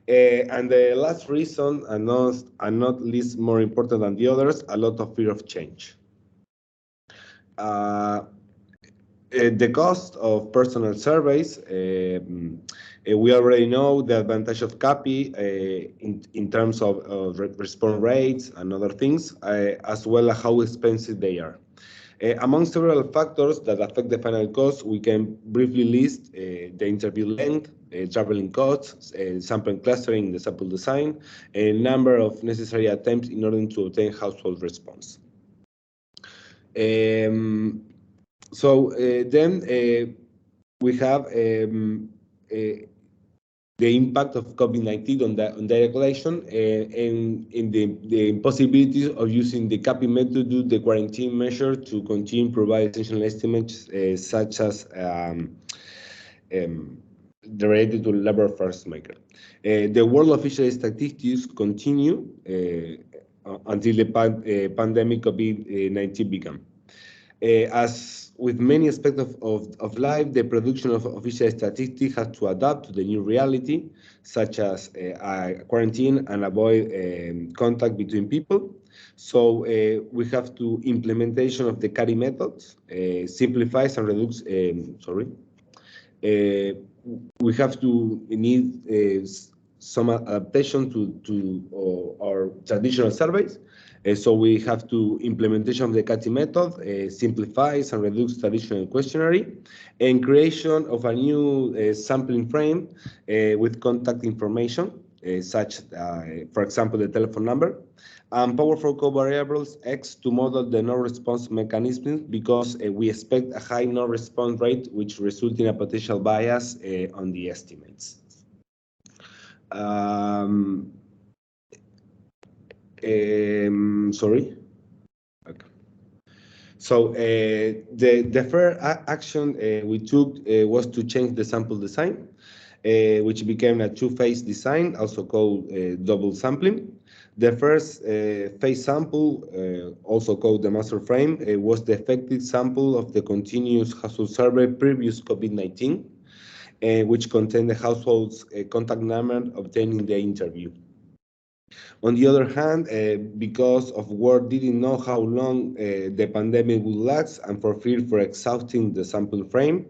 And the last reason, and not least more important than the others, a lot of fear of change. The cost of personal surveys, we already know the advantage of CAPI in terms of response rates and other things, as well as how expensive they are. Among several factors that affect the final cost, we can briefly list the interview length, traveling costs, sample clustering, the sample design, a number of necessary attempts in order to obtain household response. So then we have the impact of COVID-19 on data collection and the impossibility of using the CAPI method due to the quarantine measure to continue to provide essential estimates such as related to labor force maker. The world official statistics continue until the pandemic COVID-19 began. As with many aspects of life, the production of official statistics has to adapt to the new reality, such as quarantine and avoid contact between people. So we have to implementation of the CARI methods, simplifies and reduce, we have to need some adaptation to our traditional surveys. So we have to implementation of the CATI method, simplifies and reduce traditional questionnaire, and creation of a new sampling frame with contact information, such, for example, the telephone number, and powerful covariables X to model the no-response mechanisms because we expect a high no-response rate, which results in a potential bias on the estimates. Sorry. Okay. So the first action we took was to change the sample design, which became a two-phase design, also called double sampling. The first phase sample, also called the master frame, was the effective sample of the continuous household survey previous COVID-19, which contained the household's contact number obtained in the interview. On the other hand, because of work didn't know how long the pandemic would last and for fear for exhausting the sample frame,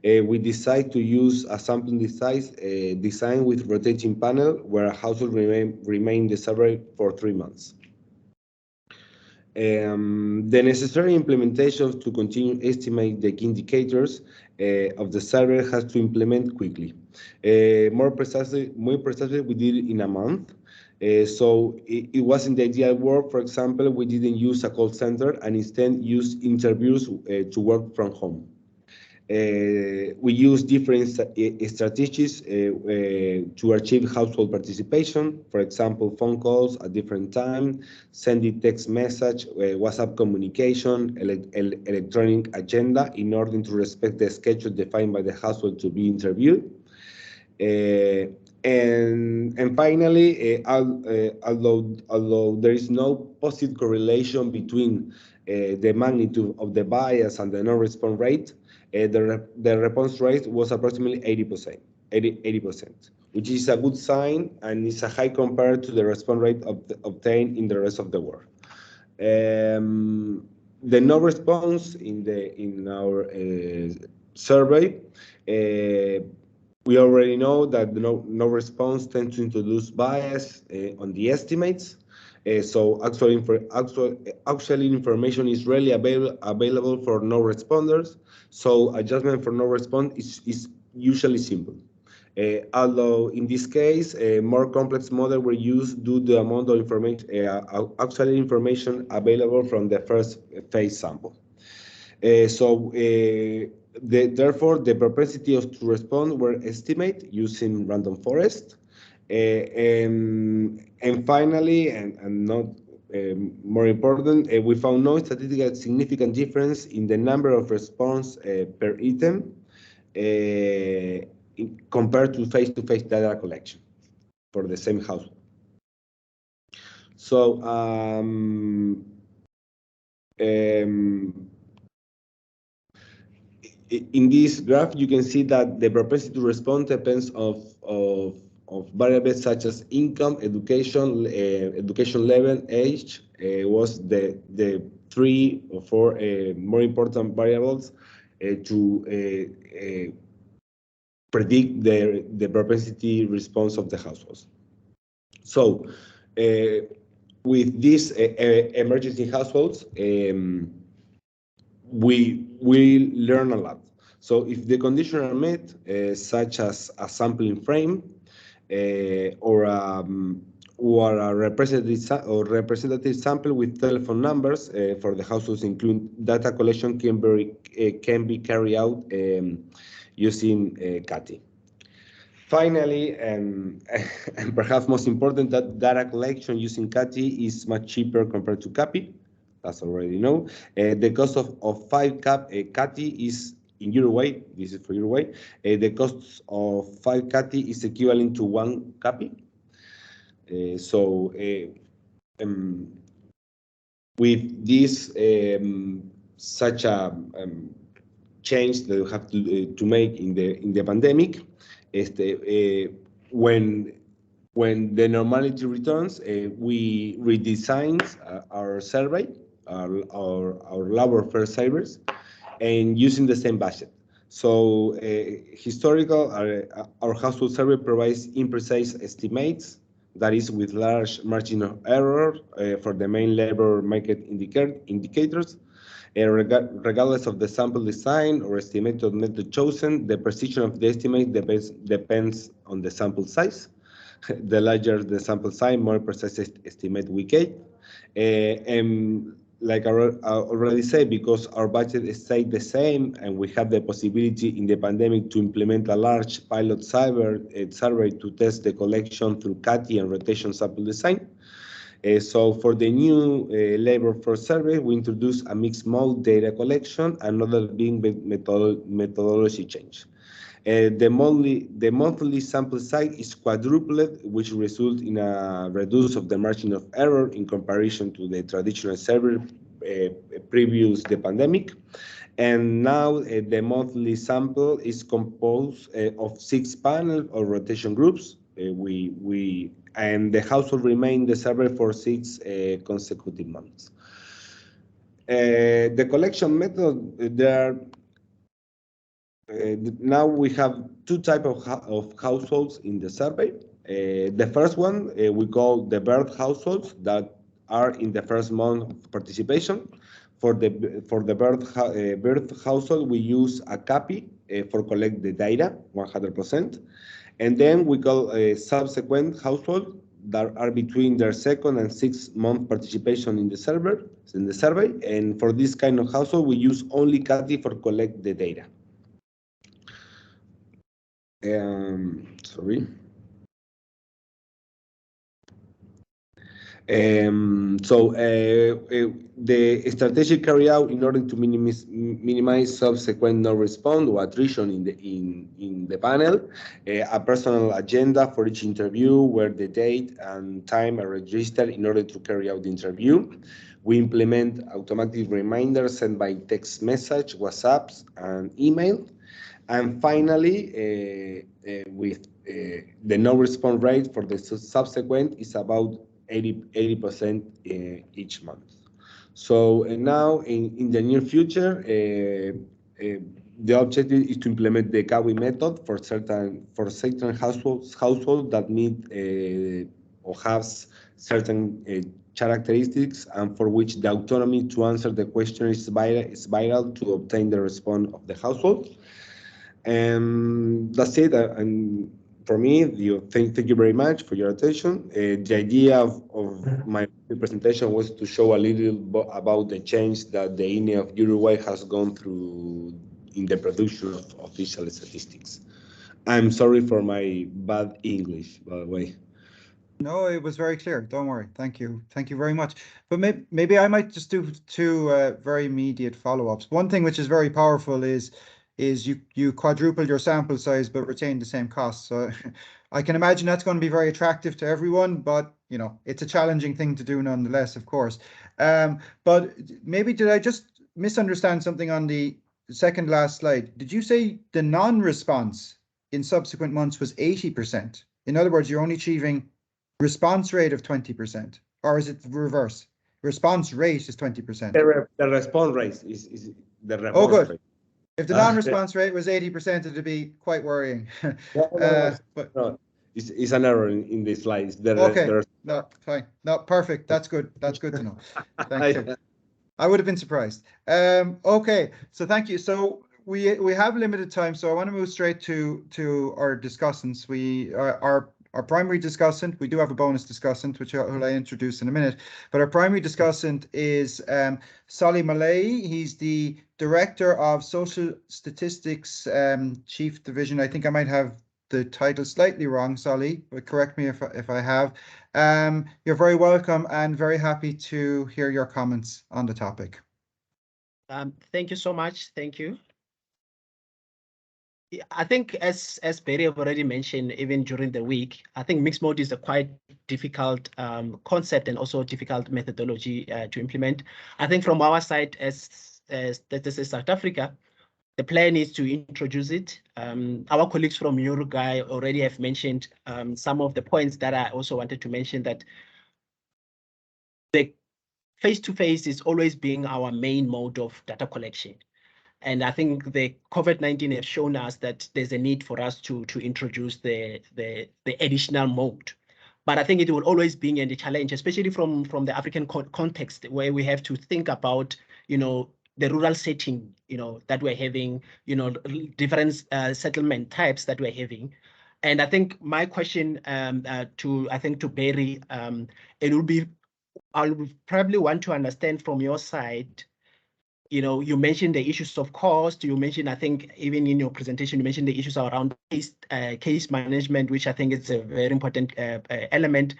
we decided to use a sampling design with rotating panel where a household remain the survey for 3 months. The necessary implementation to continue estimate the key indicators of the survey has to implement quickly. More precisely, we did it in a month. So it wasn't the ideal work. For example, we didn't use a call center and instead used interviews to work from home. We use different strategies to achieve household participation. For example, phone calls at different time, sending text message, WhatsApp communication, electronic agenda in order to respect the schedule defined by the household to be interviewed. And finally, although there is no positive correlation between the magnitude of the bias and the non-response rate, the response rate was approximately 80%, which is a good sign and is a high compared to the response rate obtained in the rest of the world. The no response in our survey, we already know that the no response tends to introduce bias on the estimates. So actually information is rarely available for no responders. So adjustment for no response is usually simple. Although in this case, a more complex model were used due to the amount of information, actual information available from the first phase sample. Therefore, the propensity to respond were estimated using random forest. And finally, and not more important, we found no statistically significant difference in the number of response per item compared to face-to-face data collection for the same household. So in this graph, you can see that the propensity to respond depends of variables such as income, education, education level, age, was the 3 or 4 more important variables to predict the propensity response of the households. So with these emergency households, we learn a lot. So if the conditions are met, such as a sampling frame or a representative sample with telephone numbers for the households, including data collection can be carried out using CATI. Finally, and perhaps most important, that data collection using CATI is much cheaper compared to CAPI. That's already know. The cost of 5 CATI is in Uruguay. This is for Uruguay. The cost of 5 CATI is equivalent to 1 CAPI. With this such a change that we have to make in the pandemic, when the normality returns, we redesigned our survey, our lower first surveys, and using the same budget. So historical, our household survey provides imprecise estimates, that is with large margin of error for the main labor market indicators. Regardless of the sample design or estimated method chosen, the precision of the estimate depends on the sample size. The larger the sample size, more precise estimate we get. And like I already said, because our budget stayed the same and we have the possibility in the pandemic to implement a large pilot survey to test the collection through CATI and rotation sample design. So for the new labor force survey, we introduced a mixed mode data collection, another being methodology change. The monthly sample size is quadrupled, which results in a reduce of the margin of error in comparison to the traditional survey previous the pandemic. And now the monthly sample is composed of 6 panels or rotation groups. And the household remained the survey for 6 consecutive months. The collection method, now we have 2 types of households in the survey. The first one we call the birth households that are in the first month of participation. For the birth household, we use a CAPI for collect the data 100%. And then we call a subsequent household that are between their 2nd and 6th month participation in the survey. And for this kind of household, we use only CATI for collect the data. The strategy carried out in order to minimize subsequent no-response or attrition in the panel, a personal agenda for each interview where the date and time are registered in order to carry out the interview. We implement automatic reminders sent by text message, WhatsApps, and email. And finally, with the no-response rate for the subsequent is about 80% each month. So now in the near future, the objective is to implement the CAWI method for certain households that meet or have certain characteristics and for which the autonomy to answer the question is vital to obtain the response of the household. And that's it. And for me, thank you very much for your attention. The idea of my presentation was to show a little about the change that the INE of Uruguay has gone through in the production of official statistics. I'm sorry for my bad English, by the way. No, it was very clear. Don't worry. Thank you. Thank you very much. But maybe I might just do two very immediate follow-ups. One thing which is very powerful is you quadruple your sample size but retain the same cost. So I can imagine that's going to be very attractive to everyone, but you know, it's a challenging thing to do nonetheless, of course. But maybe did I just misunderstand something on the second last slide? Did you say the non-response in subsequent months was 80%? In other words, you're only achieving response rate of 20%, or is it reverse? Response rate is 20%. The response rate is the response Oh, good. rate. If the non-response rate was 80%, it'd be quite worrying. No, it's an error in the slides. Okay, no, fine. No, perfect. That's good. That's good to know. Thank you. I would have been surprised. Okay, so thank you. So we have limited time, so I want to move straight to our discussants. Our primary discussant, we do have a bonus discussant, which I'll introduce in a minute, but our primary discussant is Molayi. He's the Director of Social Statistics, Chief Division. I think I might have the title slightly wrong, Solly, but correct me if I have. You're very welcome and very happy to hear your comments on the topic. Thank you so much. Thank you. I think as Barry have already mentioned, even during the week, I think mixed mode is a quite difficult concept and also difficult methodology to implement. I think from our side, as this is South Africa, the plan is to introduce it. Our colleagues from Uruguay already have mentioned some of the points that I also wanted to mention, that the face-to-face is always being our main mode of data collection. And I think the COVID-19 has shown us that there's a need for us to introduce the additional mode. But I think it will always be a challenge, especially from the African context, where we have to think about, you know, the rural setting, you know, that we're having, you know, different settlement types that we're having. And I think my question to Barry, it will be, I would probably want to understand from your side. You know, you mentioned the issues of cost. You mentioned, I think, even in your presentation, you mentioned the issues around case management, which I think is a very important element.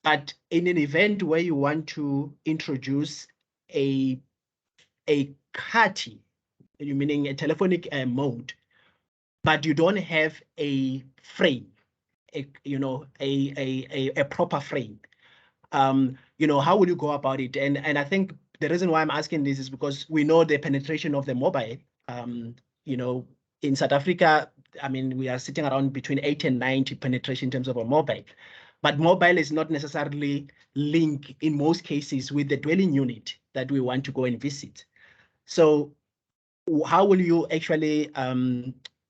But in an event where you want to introduce a CATI, meaning a telephonic mode, but you don't have a frame, a proper frame, you know, how will you go about it? And I think the reason why I'm asking this is because we know the penetration of the mobile. You know, in South Africa, I mean, we are sitting around between 80 and 90 penetration in terms of a mobile. But mobile is not necessarily linked in most cases with the dwelling unit that we want to go and visit. So how will you actually,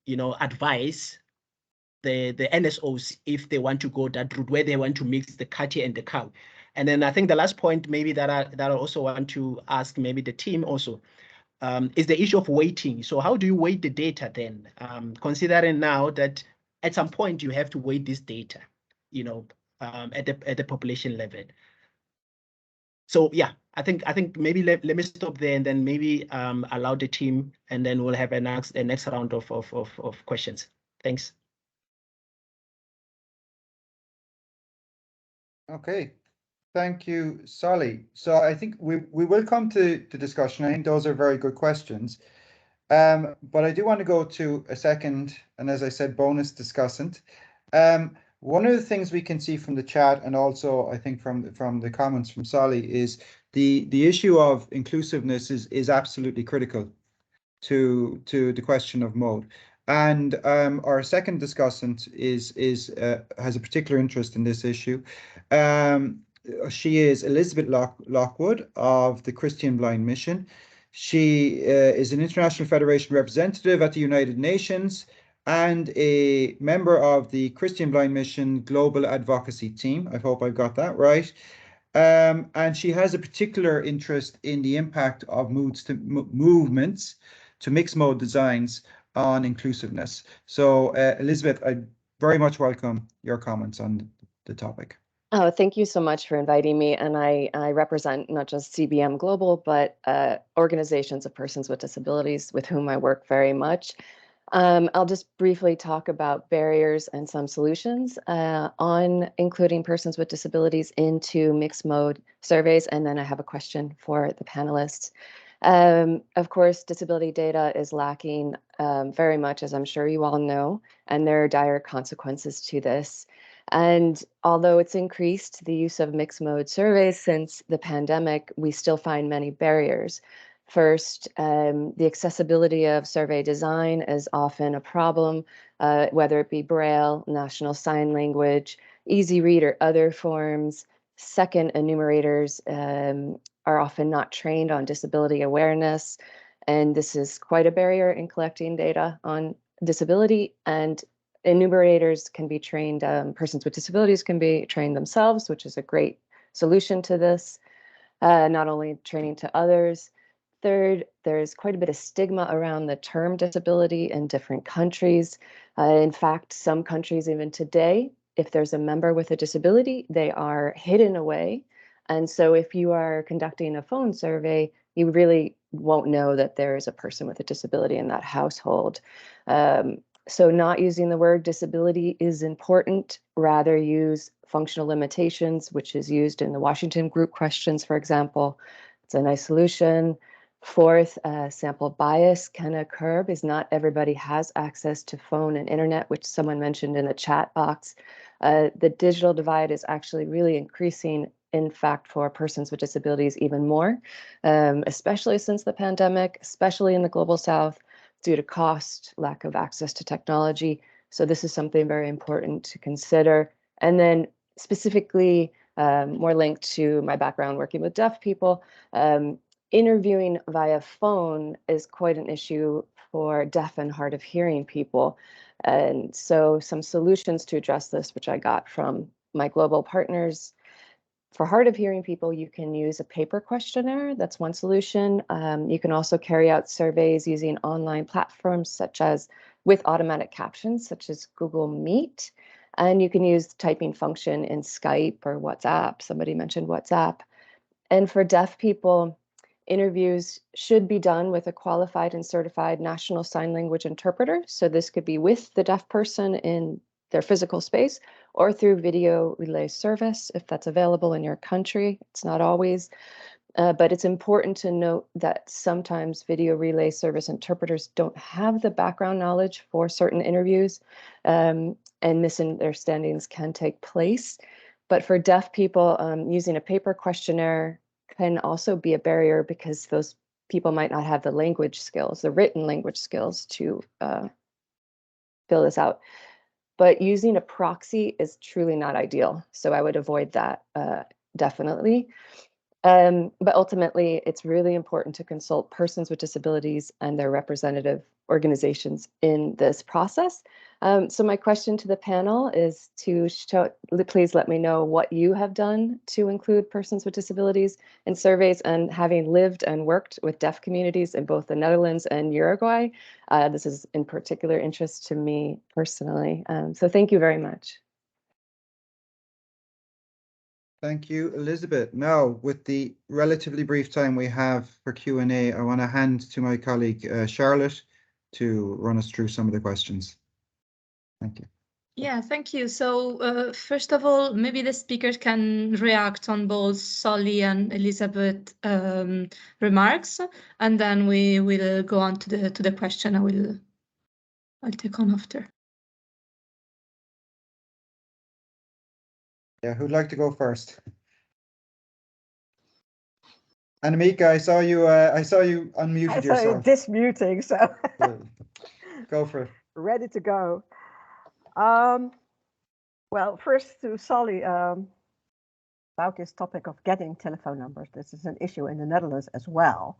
you know, advise the NSOs if they want to go that route, where they want to mix the CATI and the cow? And then I think the last point maybe that I also want to ask maybe the team also is the issue of weighting. So how do you weight the data then, considering now that at some point you have to weight this data, you know, at the population level? So yeah, I think maybe let me stop there and then maybe allow the team, and then we'll have a next round of questions. Thanks. Okay. Thank you, Solly. So I think we will come to discussion. I think those are very good questions. But I do want to go to a second, and as I said, bonus discussant. One of the things we can see from the chat, and also I think from the comments from Solly, is the issue of inclusiveness is absolutely critical to the question of mode. And our second discussant has a particular interest in this issue. She is Elizabeth Lockwood of the Christian Blind Mission. She is an International Federation representative at the United Nations and a member of the Christian Blind Mission Global Advocacy Team. I hope I've got that right. And she has a particular interest in the impact of movements to mixed mode designs on inclusiveness. So Elizabeth, I very much welcome your comments on the topic. Oh, thank you so much for inviting me. And I represent not just CBM Global, but organizations of persons with disabilities with whom I work very much. I'll just briefly talk about barriers and some solutions on including persons with disabilities into mixed mode surveys. And then I have a question for the panelists. Of course, disability data is lacking very much, as I'm sure you all know, and there are dire consequences to this. And although it's increased the use of mixed mode surveys since the pandemic, we still find many barriers. First, the accessibility of survey design is often a problem, whether it be Braille, National Sign Language, Easy Read, or other forms. Second, enumerators are often not trained on disability awareness, and this is quite a barrier in collecting data on disability. And enumerators can be trained, persons with disabilities can be trained themselves, which is a great solution to this, not only training to others. Third, there's quite a bit of stigma around the term disability in different countries. In fact, some countries even today, if there's a member with a disability, they are hidden away. And so if you are conducting a phone survey, you really won't know that there is a person with a disability in that household. So not using the word disability is important. Rather use functional limitations, which is used in the Washington group questions, for example. It's a nice solution. Fourth, sample bias can occur because not everybody has access to phone and internet, which someone mentioned in the chat box. The digital divide is actually really increasing, in fact, for persons with disabilities even more, especially since the pandemic, especially in the Global South, due to cost, lack of access to technology. So this is something very important to consider. And then specifically, more linked to my background working with deaf people, interviewing via phone is quite an issue for deaf and hard of hearing people. And so some solutions to address this, which I got from my global partners. For hard of hearing people, you can use a paper questionnaire. That's one solution. You can also carry out surveys using online platforms such as with automatic captions, such as Google Meet. And you can use the typing function in Skype or WhatsApp. Somebody mentioned WhatsApp. And for deaf people, interviews should be done with a qualified and certified National Sign Language interpreter. So this could be with the deaf person in their physical space or through video relay service, if that's available in your country. It's not always, but it's important to note that sometimes video relay service interpreters don't have the background knowledge for certain interviews, and misunderstandings can take place. But for deaf people, using a paper questionnaire can also be a barrier because those people might not have the language skills, the written language skills to fill this out. But using a proxy is truly not ideal. So I would avoid that definitely. But ultimately, it's really important to consult persons with disabilities and their representative organizations in this process. So my question to the panel is to please let me know what you have done to include persons with disabilities in surveys, and having lived and worked with deaf communities in both the Netherlands and Uruguay, this is in particular interest to me personally. So thank you very much. Thank you, Elizabeth. Now, with the relatively brief time we have for Q&A, I want to hand to my colleague, Charlotte, to run us through some of the questions. Thank you. Yeah, thank you. So first of all, maybe the speakers can react on both Solly and Elizabeth remarks, and then we will go on to the question. I'll take on after. Yeah, who'd like to go first? Annemieke, I saw you unmuted I saw you yourself. dismuting, so Go for it. ready to go. Well, first to Solly, about this topic of getting telephone numbers. This is an issue in the Netherlands as well.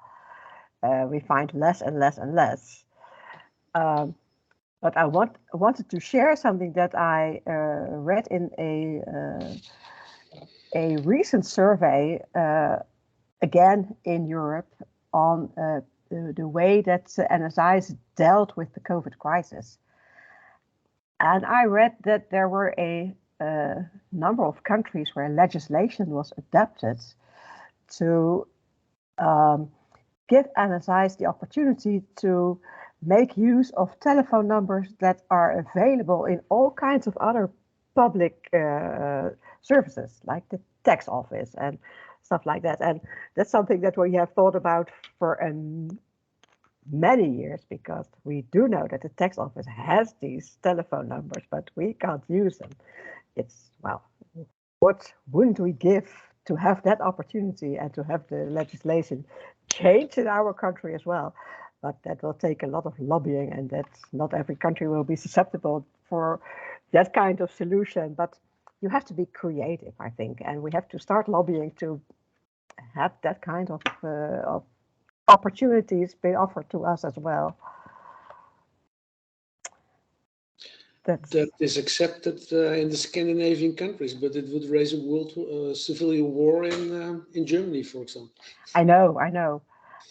We find less and less and less. But I wanted to share something that I read in a recent survey, again in Europe, on the way that NSI's dealt with the COVID crisis. And I read that there were a number of countries where legislation was adapted to give NSIs the opportunity to make use of telephone numbers that are available in all kinds of other public services, like the tax office and stuff like that. And that's something that we have thought about for many years, because we do know that the tax office has these telephone numbers, but we can't use them. It's, well, what wouldn't we give to have that opportunity and to have the legislation change in our country as well? But that will take a lot of lobbying, and that not every country will be susceptible for that kind of solution. But you have to be creative, I think, and we have to start lobbying to have that kind of opportunities being offered to us as well. That is accepted in the Scandinavian countries, but it would raise a world civil war in Germany, for example. I know,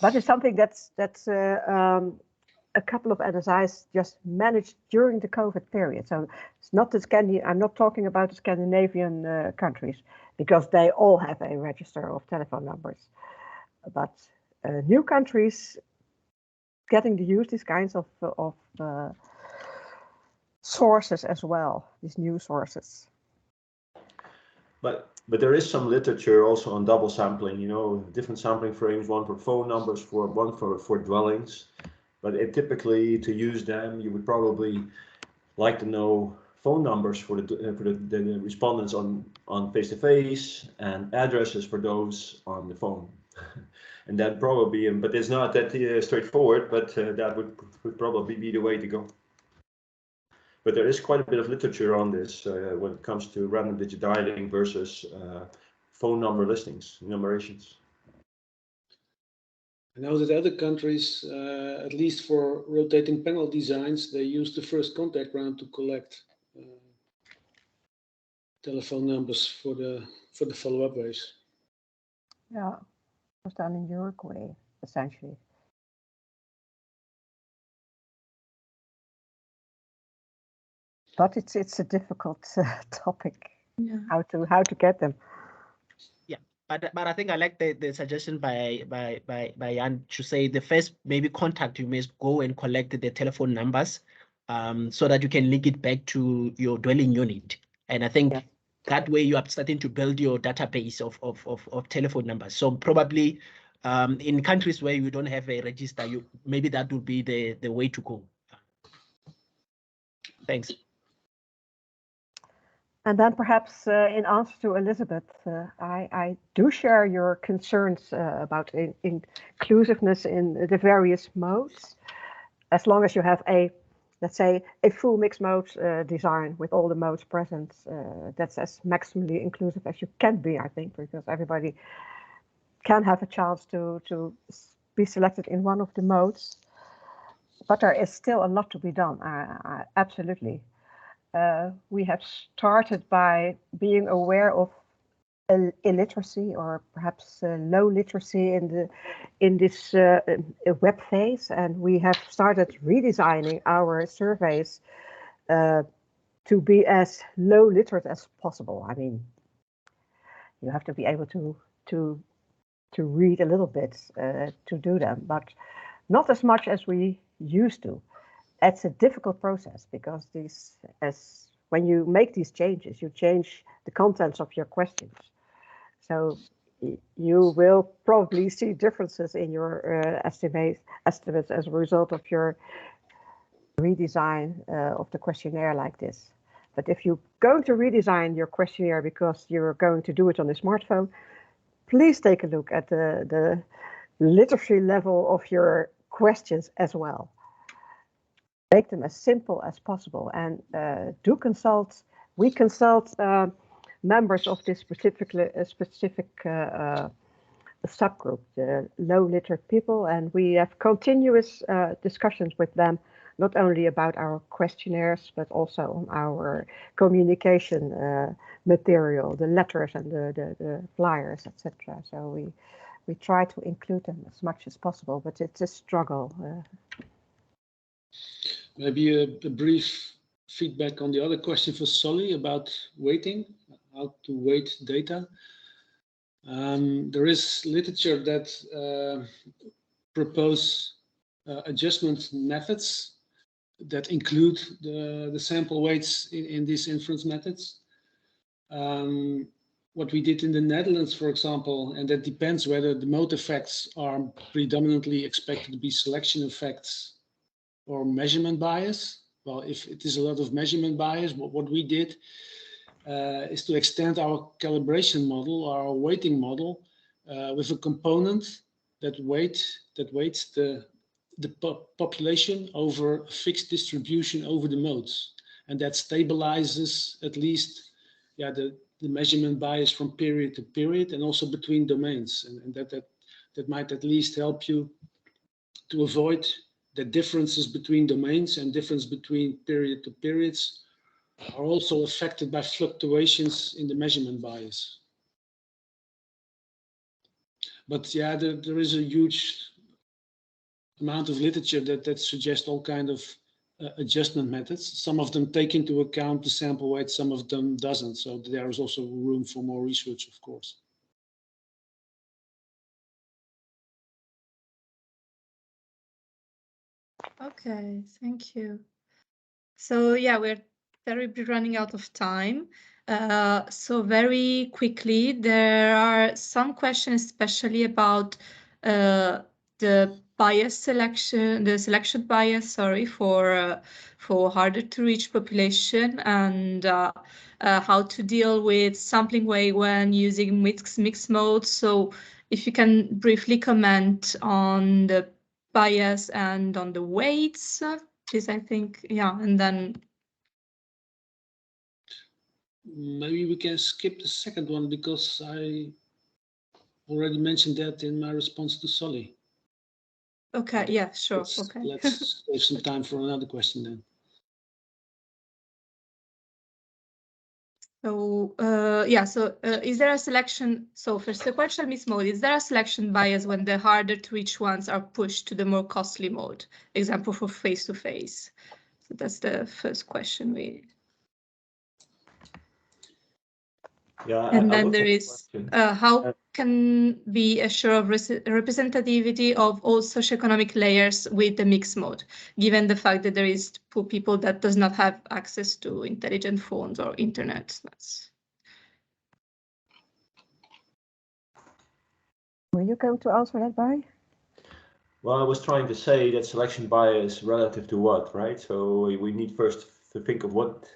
but it's something that's a couple of NSIs just managed during the COVID period. So it's not the I'm not talking about the Scandinavian countries, because they all have a register of telephone numbers, but new countries getting to use these kinds of sources as well, these new sources. But there is some literature also on double sampling, you know, different sampling frames, one for phone numbers, one for dwellings. But typically to use them, you would probably like to know phone numbers for the respondents on face-to-face and addresses for those on the phone. And that probably, but it's not that straightforward, but that would probably be the way to go. But there is quite a bit of literature on this when it comes to random digit dialing versus phone number listings, numerations. I know that other countries, at least for rotating panel designs, they use the first contact round to collect telephone numbers for the follow-up waves. Yeah, it was done in Uruguay, essentially. But it's a difficult topic. Yeah. How to get them. Yeah, but I think I like the suggestion by Jan to say the first maybe contact, you must go and collect the telephone numbers, so that you can link it back to your dwelling unit. And I think that way you are starting to build your database of telephone numbers. So probably in countries where you don't have a register, maybe that would be the way to go. Thanks. And then perhaps in answer to Elizabeth, I do share your concerns about inclusiveness in the various modes. As long as you have let's say, a full mixed mode design with all the modes present, that's as maximally inclusive as you can be, I think, because everybody can have a chance to be selected in one of the modes. But there is still a lot to be done, absolutely. We have started by being aware of illiteracy, or perhaps low literacy in this web phase, and we have started redesigning our surveys to be as low literate as possible. I mean, you have to be able to read a little bit to do them, but not as much as we used to. It's a difficult process, because when you make these changes, you change the contents of your questions. So you will probably see differences in your estimates as a result of your redesign of the questionnaire like this. But if you're going to redesign your questionnaire because you're going to do it on a smartphone, please take a look at the literacy level of your questions as well. Make them as simple as possible, and we consult members of this specific subgroup, the low literate people, and we have continuous discussions with them, not only about our questionnaires, but also on our communication material, the letters and the flyers, etc. So we try to include them as much as possible, but it's a struggle. Maybe a brief feedback on the other question for Solly about weighting, how to weight data. There is literature that propose adjustment methods that include the sample weights in these inference methods. What we did in the Netherlands, for example, and that depends whether the mode effects are predominantly expected to be selection effects or measurement bias. Well, if it is a lot of measurement bias, what we did is to extend our calibration model, our weighting model, with a component that weights the population over a fixed distribution over the modes, and that stabilizes at least the measurement bias from period to period and also between domains, and that might at least help you to avoid the differences between domains and difference between period to periods are also affected by fluctuations in the measurement bias. But yeah, there is a huge amount of literature that suggests all kind of adjustment methods. Some of them take into account the sample weight, some of them doesn't. So there is also room for more research, of course. Okay, thank you. So yeah, we're terribly running out of time. So very quickly, there are some questions, especially about the bias selection, the selection bias, sorry, for harder to reach population, and how to deal with sampling weight when using mixed modes. So if you can briefly comment on the bias and on the weights, please, I think, yeah, and then maybe we can skip the second one because I already mentioned that in my response to Solly. Okay, yeah, sure. Okay. Let's save some time for another question then. So yeah, so is there a selection? So for sequential mixed mode, is there a selection bias when the harder to reach ones are pushed to the more costly mode? Example for face-to-face. So that's the first question we. Yeah, and then there is how can be assured of representativity of all socioeconomic layers with the mixed mode, given the fact that there is poor people that does not have access to intelligent phones or internet. Were you going to answer that, Barry? Well, I was trying to say that selection bias relative to what, right? So we need first to think of what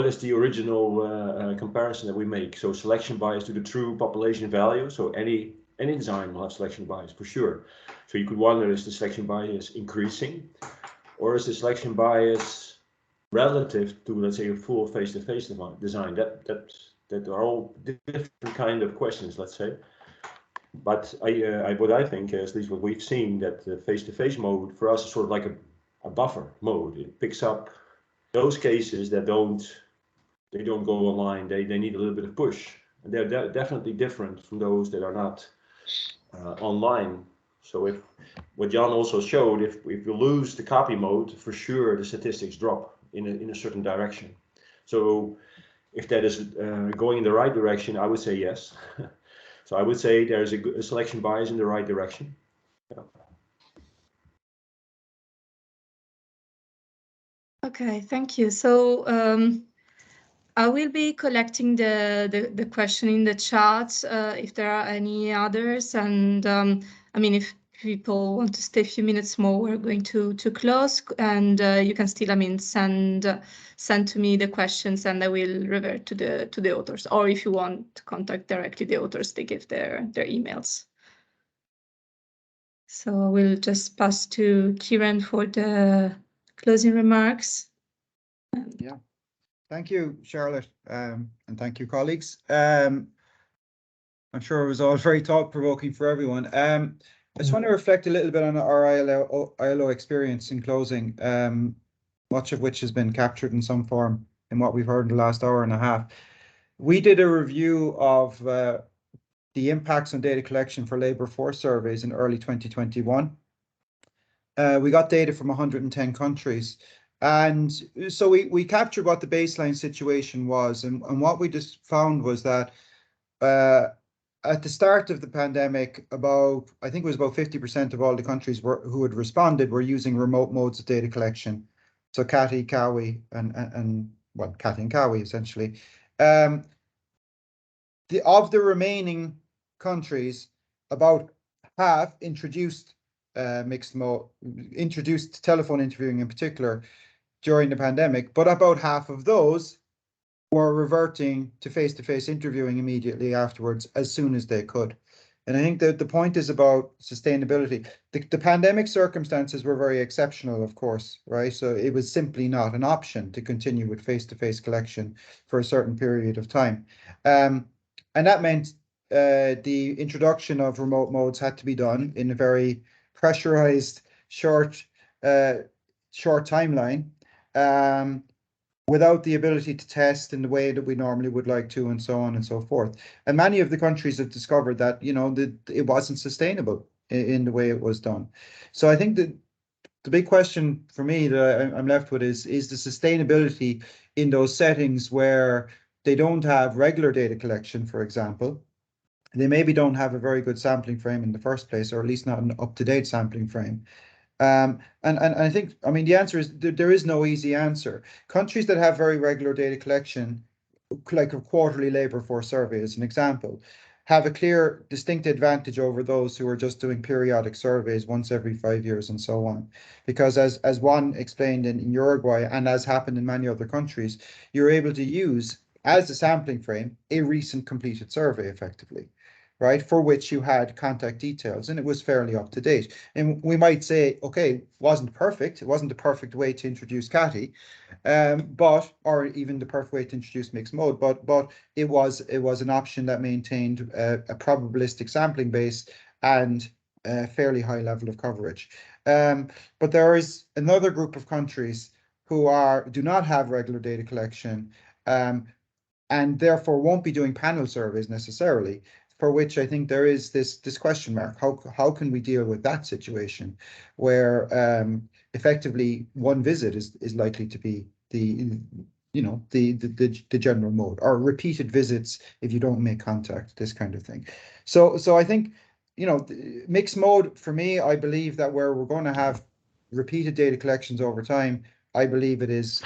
is the original comparison that we make. So selection bias to the true population value. So any design will have selection bias for sure. So you could wonder, is the selection bias increasing, or is the selection bias relative to, let's say, a full face-to-face design? That are all different kind of questions, let's say. But what I think is, at least what we've seen, that the face-to-face mode for us is sort of like a buffer mode. It picks up those cases that don't go online. They need a little bit of push, and they're definitely different from those that are not online. So if what Jan also showed, if you lose the copy mode, for sure the statistics drop in a certain direction. So if that is going in the right direction, I would say yes. So I would say there's a selection bias in the right direction. Yeah. Okay, thank you. So I will be collecting the question in the chat if there are any others, and I mean, if people want to stay a few minutes more, we're going to close, and you can still, I mean, send to me the questions, and I will revert to the authors. Or if you want to contact directly the authors, they give their emails. So we'll just pass to Kieran for the closing remarks. Yeah. Thank you, Charlotte, and thank you, colleagues. I'm sure it was all very thought-provoking for everyone. I just want to reflect a little bit on our ILO experience in closing, much of which has been captured in some form in what we've heard in the last hour and a half. We did a review of the impacts on data collection for labour force surveys in early 2021. We got data from 110 countries. And so we captured what the baseline situation was. And what we just found was that at the start of the pandemic, I think it was about 50% of all the countries who had responded were using remote modes of data collection. So Kati, Kawi, and Kati and Kawi, essentially. Of the remaining countries, about half introduced mixed mode, introduced telephone interviewing in particular during the pandemic, but about half of those were reverting to face-to-face interviewing immediately afterwards as soon as they could. And I think that the point is about sustainability. The pandemic circumstances were very exceptional, of course, right? So it was simply not an option to continue with face-to-face collection for a certain period of time. And that meant the introduction of remote modes had to be done in a very pressurized, short timeline, without the ability to test in the way that we normally would like to, and so on and so forth. And many of the countries have discovered that, you know, that it wasn't sustainable in the way it was done. So I think that the big question for me that I'm left with is the sustainability in those settings where they don't have regular data collection, for example. They maybe don't have a very good sampling frame in the first place, or at least not an up-to-date sampling frame. And I think, I mean, the answer is there is no easy answer. Countries that have very regular data collection, like a quarterly labour force survey as an example, have a clear, distinct advantage over those who are just doing periodic surveys once every 5 years and so on. Because as Juan explained in Uruguay, and as happened in many other countries, you're able to use as a sampling frame a recent completed survey effectively, right, for which you had contact details, and it was fairly up to date. And we might say, okay, wasn't perfect. It wasn't the perfect way to introduce Kati, or even the perfect way to introduce mixed mode, but it was an option that maintained a probabilistic sampling base and a fairly high level of coverage. But there is another group of countries who do not have regular data collection, and therefore won't be doing panel surveys necessarily, for which I think there is this question mark. How can we deal with that situation where effectively one visit is likely to be the general mode, or repeated visits if you don't make contact, this kind of thing. So I think, you know, mixed mode for me, I believe that where we're going to have repeated data collections over time, I believe it is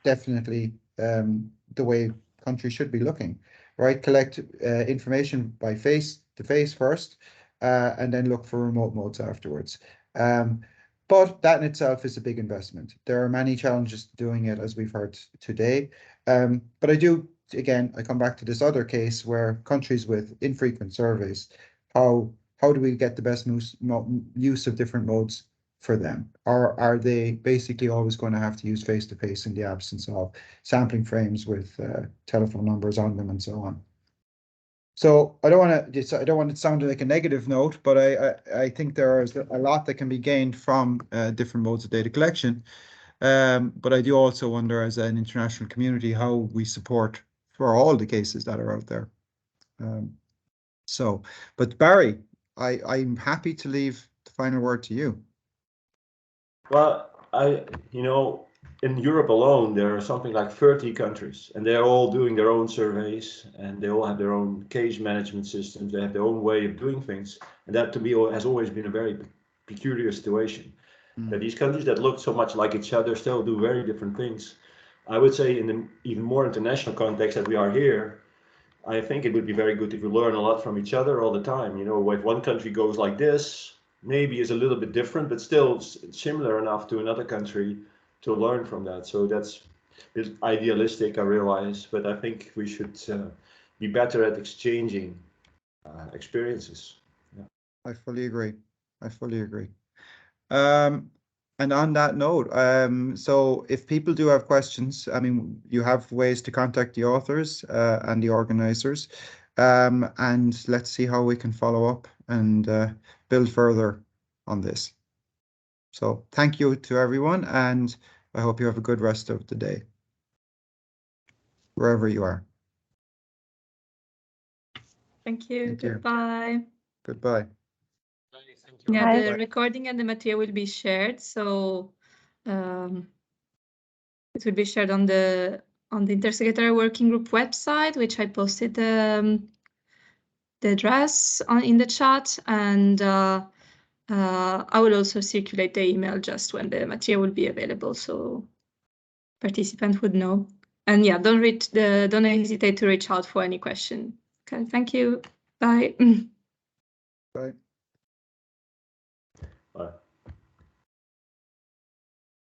definitely the way countries should be looking. Right, collect information by face-to-face first, and then look for remote modes afterwards. But that in itself is a big investment. There are many challenges to doing it, as we've heard today. But I come back to this other case where countries with infrequent surveys, how do we get the best use of different modes for them? Or are they basically always going to have to use face-to-face in the absence of sampling frames with telephone numbers on them and so on? So I don't want it to sound like a negative note, but I think there is a lot that can be gained from different modes of data collection. But I do also wonder, as an international community, how we support for all the cases that are out there. But Barry, I'm happy to leave the final word to you. Well, in Europe alone, there are something like 30 countries, and they're all doing their own surveys, and they all have their own case management systems. They have their own way of doing things, and that to me has always been a very peculiar situation. That these countries that look so much like each other still do very different things. I would say in the even more international context that we are here, I think it would be very good if we learn a lot from each other all the time. You know, if one country goes like this, maybe is a little bit different, but still similar enough to another country to learn from that. So that's idealistic, I realize, but I think we should be better at exchanging experiences. Yeah. I fully agree. I fully agree. And on that note, so if people do have questions, I mean, you have ways to contact the authors and the organizers, and let's see how we can follow up and build further on this. So thank you to everyone, and I hope you have a good rest of the day, wherever you are. Thank you. Thank you. Goodbye. Goodbye. Thank you. Yeah, the Bye. recording and the material will be shared. So it will be shared on the Intersecretariat Working Group website, which I posted the address in the chat, and I will also circulate the email just when the material will be available, so participants would know. And yeah, don't hesitate to reach out for any question. Okay, thank you. Bye. Bye.